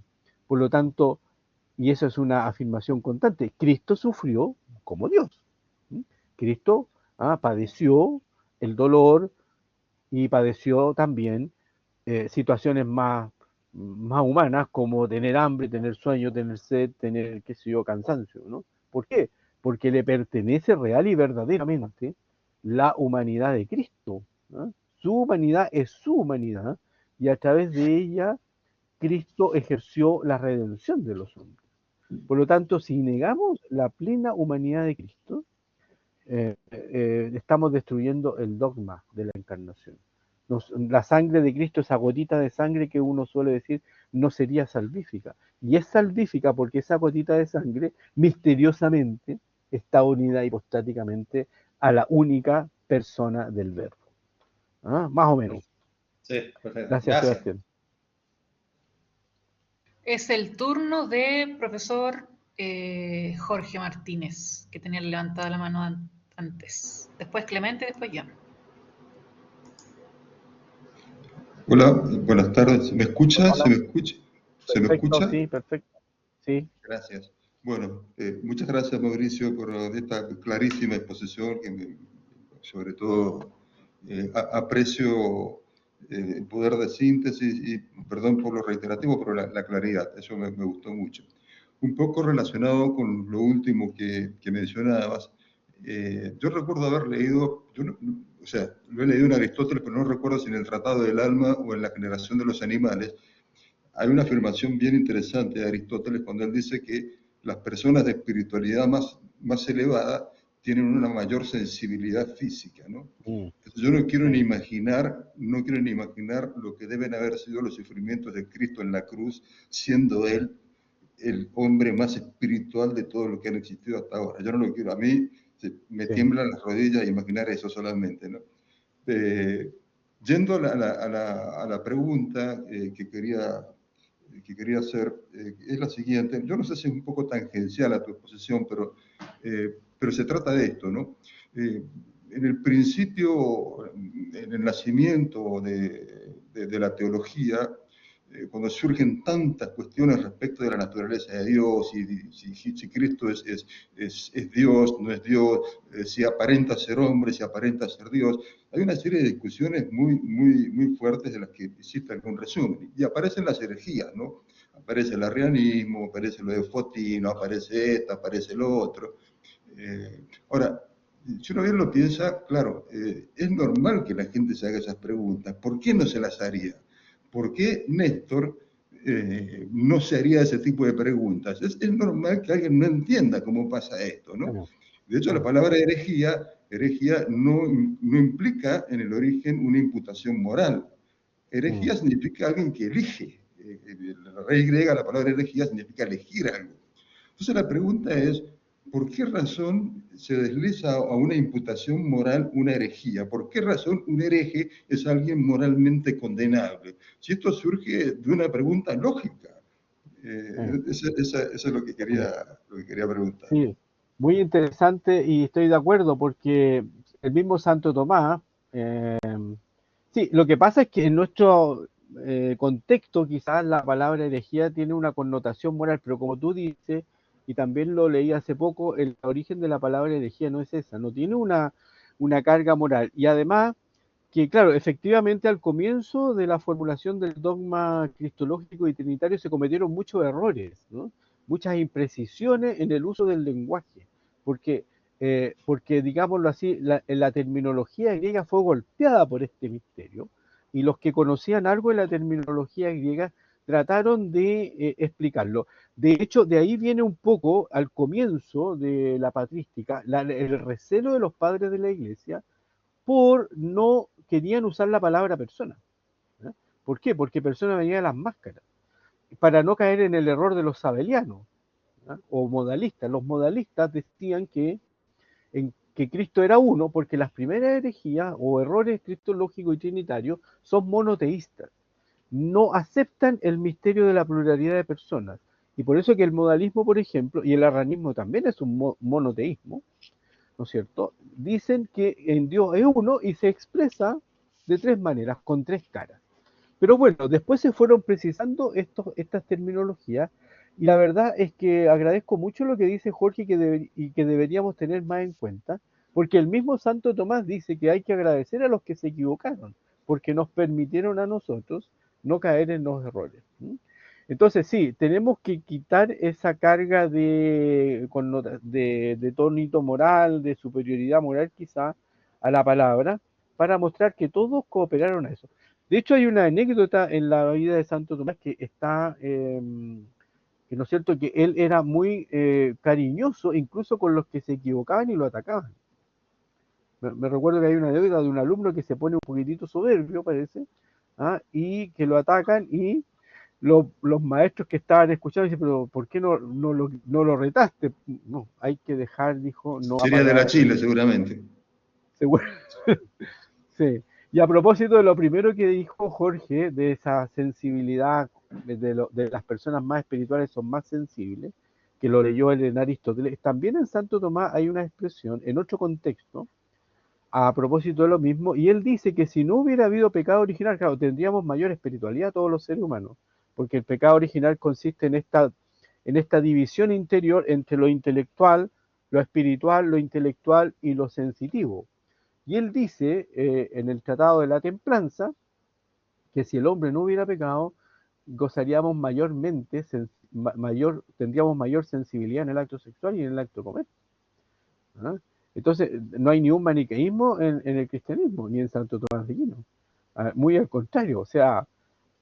Por lo tanto, y eso es una afirmación constante, Cristo sufrió como Dios. Cristo padeció el dolor y padeció también situaciones más humanas como tener hambre, tener sueño, tener sed, tener, qué sé yo, cansancio, ¿no? ¿Por qué? Porque le pertenece real y verdaderamente la humanidad de Cristo, ¿no? Su humanidad es su humanidad y a través de ella Cristo ejerció la redención de los hombres. Por lo tanto, si negamos la plena humanidad de Cristo, estamos destruyendo el dogma de la encarnación. La sangre de Cristo, esa gotita de sangre que uno suele decir, no sería salvífica. Y es salvífica porque esa gotita de sangre, misteriosamente, está unida hipostáticamente a la única persona del Verbo. Más o menos. Sí, perfecto. Gracias, Gracias. Sebastián. Es el turno de profesor Jorge Martínez, que tenía levantada la mano antes. Después Clemente, después yo. Hola, buenas tardes. ¿Me escucha? Hola. ¿Se me escucha? ¿Se me Perfecto, escucha? sí, perfecto. Sí. Gracias. Bueno, muchas gracias, Mauricio, por esta clarísima exposición que sobre todo aprecio el poder de síntesis y perdón por lo reiterativo, pero la claridad, eso me gustó mucho. Un poco relacionado con lo último que mencionabas, yo recuerdo haber leído, o sea, lo he leído en Aristóteles, pero no recuerdo si en el Tratado del Alma o en la Generación de los Animales. Hay una afirmación bien interesante de Aristóteles cuando él dice que las personas de espiritualidad más elevada tienen una mayor sensibilidad física, ¿no? Entonces yo no quiero ni imaginar lo que deben haber sido los sufrimientos de Cristo en la cruz, siendo él el hombre más espiritual de todo lo que han existido hasta ahora. Yo no lo quiero, a mí me tiemblan las rodillas imaginar eso solamente, ¿no? Yendo a la pregunta que quería hacer, es la siguiente. Yo no sé si es un poco tangencial a tu exposición, pero se trata de esto, ¿no? En el principio, en el nacimiento de la teología, cuando surgen tantas cuestiones respecto de la naturaleza de Dios, si Cristo es Dios, no es Dios, si aparenta ser hombre, si aparenta ser Dios, hay una serie de discusiones muy fuertes de las que hiciste algún resumen. Y aparecen las herejías, ¿no? Aparece el arrianismo, aparece lo de Fotino, aparece esto, aparece lo otro. Ahora, si uno bien lo piensa, claro, es normal que la gente se haga esas preguntas. ¿Por qué no se las haría? ¿Por qué Néstor no se haría ese tipo de preguntas? Es normal que alguien no entienda cómo pasa esto, ¿no? De hecho, la palabra herejía no implica en el origen una imputación moral. Herejía significa alguien que elige. La raíz griega, la palabra herejía significa elegir algo. Entonces la pregunta es, ¿por qué razón se desliza a una imputación moral una herejía? ¿Por qué razón un hereje es alguien moralmente condenable? Si esto surge de una pregunta lógica. Eso es lo que quería preguntar. Sí, muy interesante y estoy de acuerdo porque el mismo Santo Tomás, sí, lo que pasa es que en nuestro contexto quizás la palabra herejía tiene una connotación moral, pero como tú dices, y también lo leí hace poco, el origen de la palabra herejía no es esa, no tiene una carga moral. Y además que, claro, efectivamente al comienzo de la formulación del dogma cristológico y trinitario se cometieron muchos errores, ¿no? Muchas imprecisiones en el uso del lenguaje, porque digámoslo así, la terminología griega fue golpeada por este misterio, y los que conocían algo de la terminología griega trataron de explicarlo. De hecho, de ahí viene un poco, al comienzo de la patrística, el recelo de los padres de la Iglesia por no querían usar la palabra persona. ¿Eh? ¿Por qué? Porque persona venía de las máscaras, para no caer en el error de los sabelianos, ¿eh? O modalistas. Los modalistas decían que Cristo era uno, porque las primeras herejías o errores cristológicos y trinitarios son monoteístas, no aceptan el misterio de la pluralidad de personas, y por eso que el modalismo, por ejemplo, y el arrianismo también es un monoteísmo, ¿no es cierto? Dicen que en Dios es uno y se expresa de tres maneras, con tres caras. Pero bueno, después se fueron precisando estas terminologías Y la verdad es que agradezco mucho lo que dice Jorge y que deberíamos tener más en cuenta, porque el mismo Santo Tomás dice que hay que agradecer a los que se equivocaron, porque nos permitieron a nosotros no caer en los errores. Entonces sí, tenemos que quitar esa carga de tónito moral, de superioridad moral quizá a la palabra, para mostrar que todos cooperaron a eso. De hecho, hay una anécdota en la vida de Santo Tomás que está, que no es cierto, que él era muy cariñoso incluso con los que se equivocaban y lo atacaban. Me recuerdo que hay una anécdota de un alumno que se pone un poquitito soberbio, parece, y que lo atacan y los maestros que estaban escuchando dicen, pero ¿por qué no lo retaste? No, hay que dejar, dijo, no Sería de la apagar. Chile, seguramente. Seguro. Sí. Y a propósito de lo primero que dijo Jorge, de esa sensibilidad de las personas más espirituales son más sensibles, que lo leyó él en Aristóteles, también en Santo Tomás hay una expresión en otro contexto, a propósito de lo mismo, y él dice que si no hubiera habido pecado original, claro, tendríamos mayor espiritualidad todos los seres humanos, porque el pecado original consiste en esta división interior entre lo intelectual, lo espiritual, lo intelectual y lo sensitivo. Y él dice en el Tratado de la Templanza que si el hombre no hubiera pecado, gozaríamos mayormente, tendríamos mayor sensibilidad en el acto sexual y en el acto de comer. ¿Ah? Entonces, no hay ni un maniqueísmo en el cristianismo, ni en Santo Tomás de Aquino. Muy al contrario, o sea,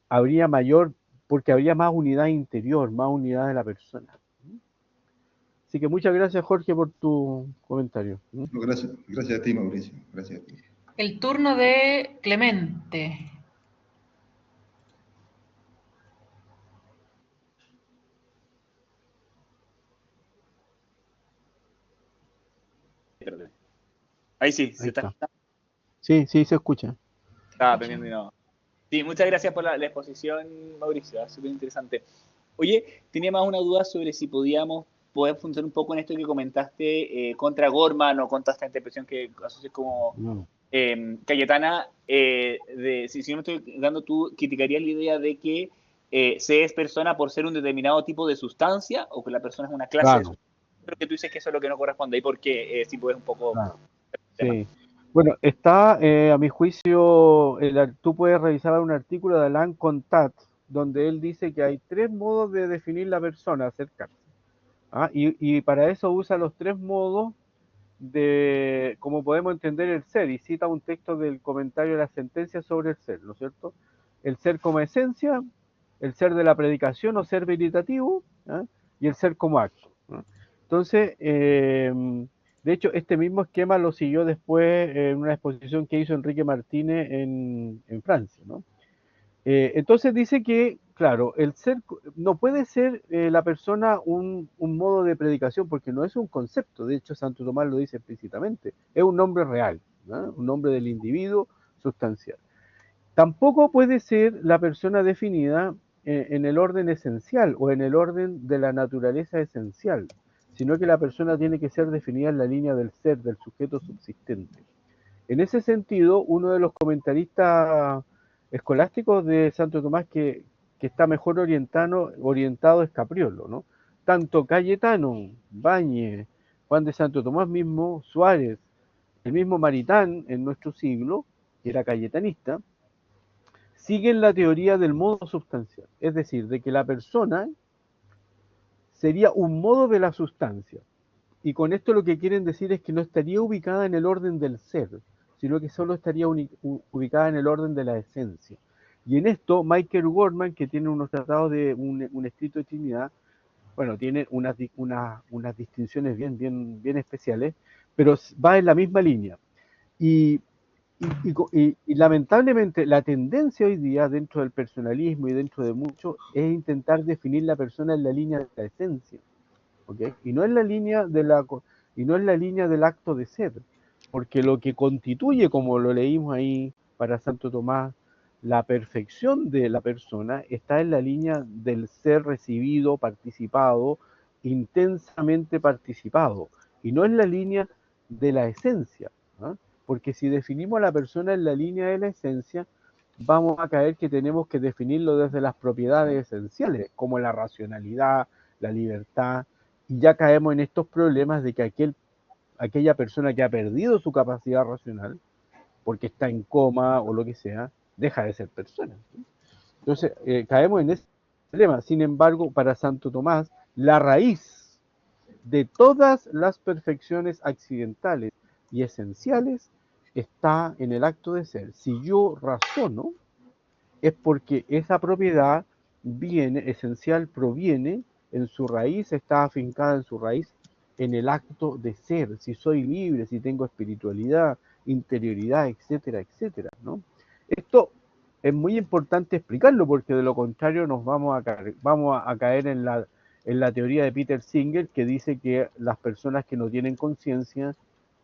habría mayor, porque habría más unidad interior, más unidad de la persona. Así que muchas gracias, Jorge, por tu comentario. No, gracias a ti, Mauricio. Gracias a ti. El turno de Clemente. Ahí sí, Ahí se está. está. Sí, sí, se escucha. Estaba aprendiendo y no. Sí, muchas gracias por la exposición, Mauricio, súper interesante. Oye, tenía más una duda sobre si podíamos poder funcionar un poco en esto que comentaste contra Gorman o contra esta interpretación que asocias como No. Cayetana. Si no me estoy dando, tú criticarías la idea de que se es persona por ser un determinado tipo de sustancia o que la persona es una clase de Claro, sustancia. Creo que tú dices que eso es lo que no corresponde ahí porque si puedes un poco claro. el tema. Sí. Bueno, está, a mi juicio, tú puedes revisar un artículo de Alain Contat, donde él dice que hay tres modos de definir la persona, acercarse. Y para eso usa los tres modos de cómo podemos entender el ser, y cita un texto del comentario de la sentencia sobre el ser, ¿no es cierto? El ser como esencia, el ser de la predicación o ser veritativo, y el ser como acto. Entonces, de hecho, este mismo esquema lo siguió después en una exposición que hizo Enrique Martínez en Francia, ¿no? Entonces dice que, claro, el ser no puede ser la persona un modo de predicación porque no es un concepto, de hecho Santo Tomás lo dice explícitamente, es un nombre real, ¿no? Un nombre del individuo sustancial. Tampoco puede ser la persona definida en el orden esencial o en el orden de la naturaleza esencial, sino que la persona tiene que ser definida en la línea del ser, del sujeto subsistente. En ese sentido, uno de los comentaristas escolásticos de Santo Tomás que está mejor orientado es Capriolo, ¿no? Tanto Cayetano, Báñez, Juan de Santo Tomás mismo, Suárez, el mismo Maritán en nuestro siglo, que era cayetanista, siguen la teoría del modo sustancial, es decir, de que la persona sería un modo de la sustancia. Y con esto lo que quieren decir es que no estaría ubicada en el orden del ser, sino que solo estaría ubicada en el orden de la esencia. Y en esto, Michael Gorman, que tiene unos tratados de un escrito de Trinidad, bueno, tiene unas distinciones bien especiales, pero va en la misma línea. Y lamentablemente la tendencia hoy día dentro del personalismo y dentro de mucho es intentar definir la persona en la línea de la esencia. ¿Okay? Y no es la línea del acto de ser, porque lo que constituye, como lo leímos ahí para Santo Tomás, la perfección de la persona está en la línea del ser recibido, participado, intensamente participado, y no en la línea de la esencia, ¿ah? Porque si definimos a la persona en la línea de la esencia, vamos a caer que tenemos que definirlo desde las propiedades esenciales, como la racionalidad, la libertad, y ya caemos en estos problemas de que aquella persona que ha perdido su capacidad racional, porque está en coma o lo que sea, deja de ser persona. Entonces, caemos en ese problema. Sin embargo, para Santo Tomás, la raíz de todas las perfecciones accidentales y esenciales está en el acto de ser. Si yo razono, es porque esa propiedad esencial proviene en su raíz, está afincada en su raíz en el acto de ser, si soy libre, si tengo espiritualidad, interioridad, etcétera, etcétera, ¿no? Esto es muy importante explicarlo porque de lo contrario nos vamos a caer en la teoría de Peter Singer, que dice que las personas que no tienen conciencia,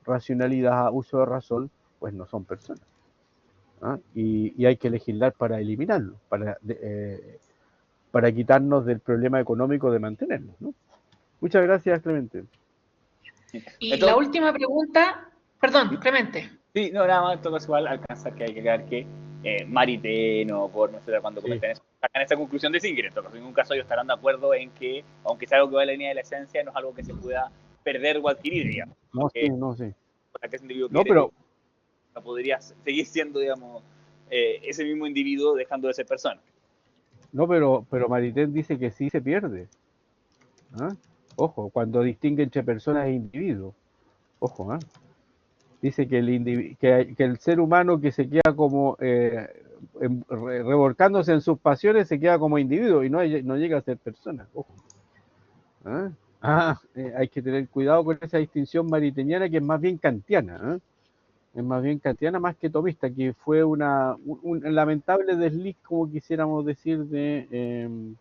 racionalidad, uso de razón, pues no son personas. ¿Ah? Y hay que legislar para eliminarlo, para quitarnos del problema económico de mantenernos, ¿no? Muchas gracias, Clemente. Y la última pregunta, perdón, Clemente. Sí, no, nada más, en todo caso igual alcanzar que hay que aclarar que Mariteno, por no sé cuando comentan eso, sacan esa conclusión de Singer. En todo caso, en ningún caso ellos estarán de acuerdo en que, aunque sea algo que va en la línea de la esencia, no es algo que se pueda perder o adquirir, digamos. No, sí, no, sí. Para que ese individuo no, pero no podría seguir siendo, digamos, ese mismo individuo dejando de ser persona. No, pero Maritain dice que sí se pierde. ¿Ah? Ojo, cuando distingue entre personas e individuos. Ojo, ¿ah? Dice que el ser humano que se queda como revolcándose en sus pasiones se queda como individuo y no llega a ser persona. Ojo. ¿Ah? Hay que tener cuidado con esa distinción mariteniana que es más bien kantiana. ¿Ah? Es más bien kantiana más que tomista, que fue un lamentable desliz, como quisiéramos decir, de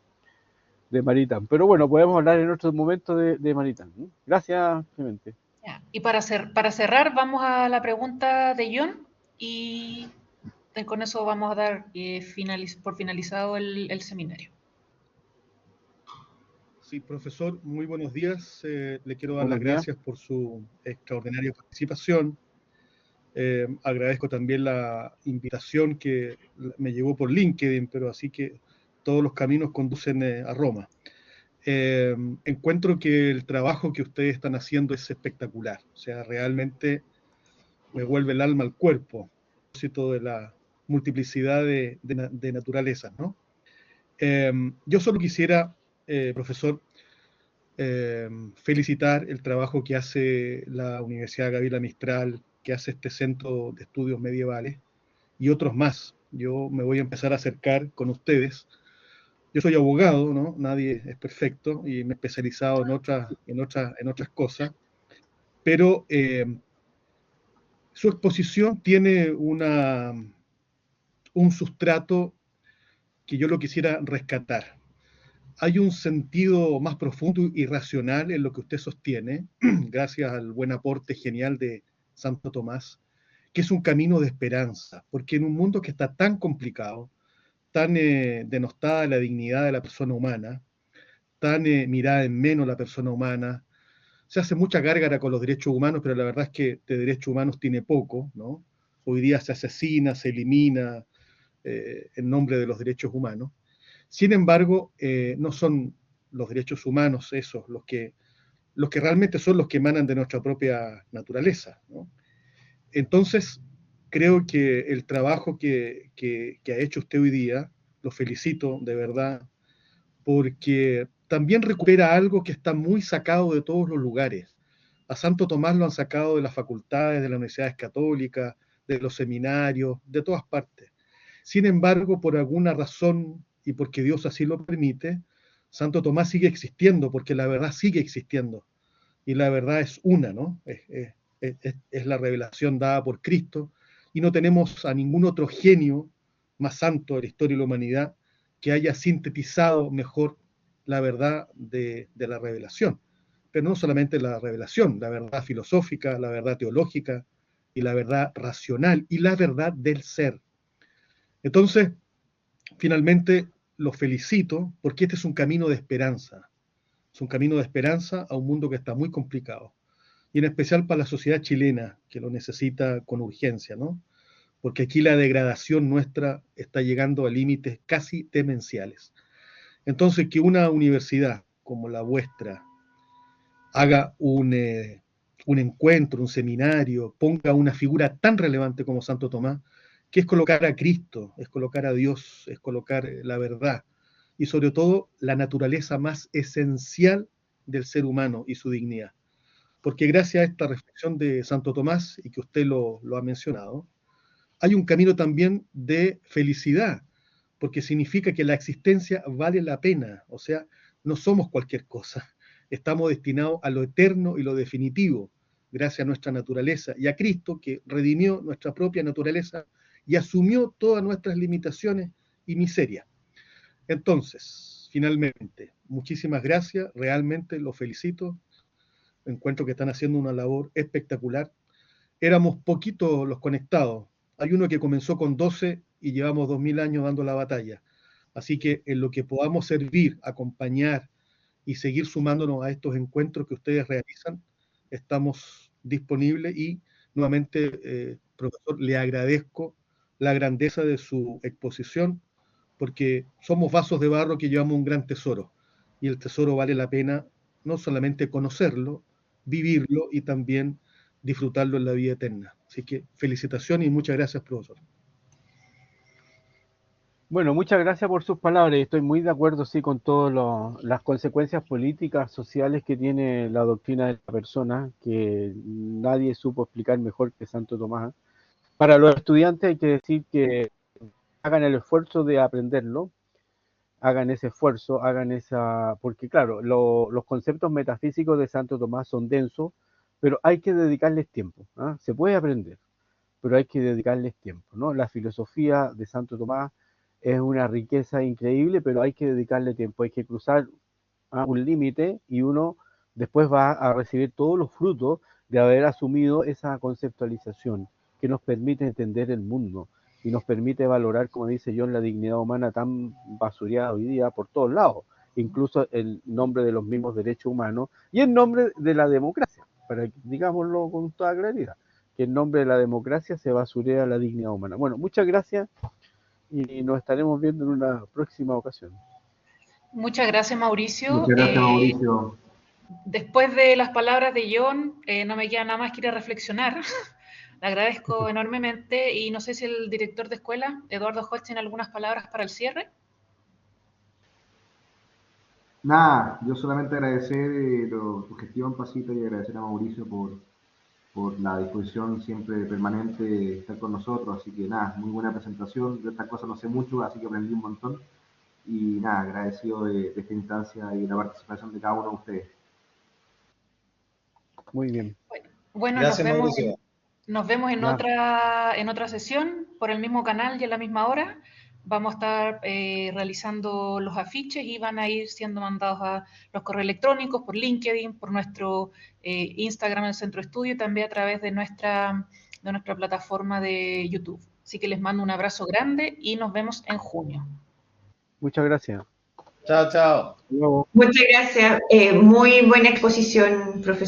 Maritain. Pero bueno, podemos hablar en otro momento de Maritain. Gracias, Clemente. Y para cerrar, vamos a la pregunta de John y con eso vamos a dar por finalizado el seminario. Sí, profesor, muy buenos días. Le quiero dar las gracias por su extraordinaria participación. Agradezco también la invitación que me llegó por LinkedIn, pero así que todos los caminos conducen a Roma. Encuentro que el trabajo que ustedes están haciendo es espectacular. O sea, realmente me vuelve el alma al cuerpo, a propósito de la multiplicidad de naturalezas, ¿no? Yo solo quisiera, profesor, felicitar el trabajo que hace la Universidad Gabriela Mistral, que hace este Centro de Estudios Medievales y otros más. Yo me voy a empezar a acercar con ustedes. Yo soy abogado, ¿no? Nadie es perfecto y me he especializado en otras cosas, pero su exposición tiene un sustrato que yo lo quisiera rescatar. Hay un sentido más profundo y racional en lo que usted sostiene, gracias al buen aporte genial de Santo Tomás, que es un camino de esperanza, porque en un mundo que está tan complicado, tan denostada la dignidad de la persona humana, tan mirada en menos la persona humana, se hace mucha gárgara con los derechos humanos, pero la verdad es que de derechos humanos tiene poco, ¿no? Hoy día se asesina, se elimina en nombre de los derechos humanos. Sin embargo, no son los derechos humanos esos los que realmente son los que emanan de nuestra propia naturaleza, ¿no? Entonces, creo que el trabajo que ha hecho usted hoy día, lo felicito de verdad, porque también recupera algo que está muy sacado de todos los lugares. A Santo Tomás lo han sacado de las facultades, de las universidades católicas, de los seminarios, de todas partes. Sin embargo, por alguna razón y porque Dios así lo permite, Santo Tomás sigue existiendo, porque la verdad sigue existiendo. Y la verdad es una, ¿no? Es la revelación dada por Cristo, y no tenemos a ningún otro genio más santo de la historia de la humanidad que haya sintetizado mejor la verdad de la revelación. Pero no solamente la revelación, la verdad filosófica, la verdad teológica, y la verdad racional, y la verdad del ser. Entonces, finalmente, los felicito porque este es un camino de esperanza. Es un camino de esperanza a un mundo que está muy complicado. Y en especial para la sociedad chilena, que lo necesita con urgencia, ¿no? Porque aquí la degradación nuestra está llegando a límites casi demenciales. Entonces, que una universidad como la vuestra haga un encuentro, un seminario, ponga una figura tan relevante como Santo Tomás, que es colocar a Cristo, es colocar a Dios, es colocar la verdad y sobre todo la naturaleza más esencial del ser humano y su dignidad. Porque gracias a esta reflexión de Santo Tomás, y que usted lo ha mencionado, hay un camino también de felicidad, porque significa que la existencia vale la pena, o sea, no somos cualquier cosa, estamos destinados a lo eterno y lo definitivo, gracias a nuestra naturaleza y a Cristo que redimió nuestra propia naturaleza y asumió todas nuestras limitaciones y miserias. Entonces, finalmente, muchísimas gracias, realmente los felicito, encuentro que están haciendo una labor espectacular. Éramos poquitos los conectados, hay uno que comenzó con 12 y llevamos 2000 años dando la batalla. Así que en lo que podamos servir, acompañar y seguir sumándonos a estos encuentros que ustedes realizan, estamos disponibles y nuevamente, profesor, le agradezco la grandeza de su exposición, porque somos vasos de barro que llevamos un gran tesoro, y el tesoro vale la pena no solamente conocerlo, vivirlo y también disfrutarlo en la vida eterna. Así que felicitaciones y muchas gracias, profesor. Bueno, muchas gracias por sus palabras. Estoy muy de acuerdo, sí, con todas las consecuencias políticas, sociales que tiene la doctrina de la persona, que nadie supo explicar mejor que Santo Tomás. Para los estudiantes hay que decir que hagan el esfuerzo de aprenderlo, hagan ese esfuerzo, porque claro, los conceptos metafísicos de Santo Tomás son densos, pero hay que dedicarles tiempo, ¿ah? Se puede aprender, pero hay que dedicarles tiempo, ¿no? La filosofía de Santo Tomás es una riqueza increíble, pero hay que dedicarle tiempo, hay que cruzar un límite y uno después va a recibir todos los frutos de haber asumido esa conceptualización que nos permite entender el mundo y nos permite valorar, como dice John, la dignidad humana tan basureada hoy día por todos lados, incluso en nombre de los mismos derechos humanos y en nombre de la democracia, para que digámoslo con toda claridad, que en nombre de la democracia se basurea la dignidad humana. Bueno, muchas gracias y nos estaremos viendo en una próxima ocasión. Muchas gracias, Mauricio. Muchas gracias, Mauricio. Después de las palabras de John, no me queda nada más que ir a reflexionar. Le agradezco enormemente y no sé si el director de escuela, Eduardo Hodge, tiene algunas palabras para el cierre. Nada, yo solamente agradecer tu gestión, Pasito, y agradecer a Mauricio por la disposición siempre permanente de estar con nosotros. Así que nada, muy buena presentación. De estas cosas no sé mucho, así que aprendí un montón. Y nada, agradecido de esta instancia y de la participación de cada uno de ustedes. Muy bien. Bueno, Gracias, nos vemos en otra sesión por el mismo canal y a la misma hora. Vamos a estar realizando los afiches y van a ir siendo mandados a los correos electrónicos, por LinkedIn, por nuestro Instagram del Centro Estudio y también a través de nuestra plataforma de YouTube. Así que les mando un abrazo grande y nos vemos en junio. Muchas gracias. Chao, chao. Hasta luego. Muchas gracias. Muy buena exposición, profesor.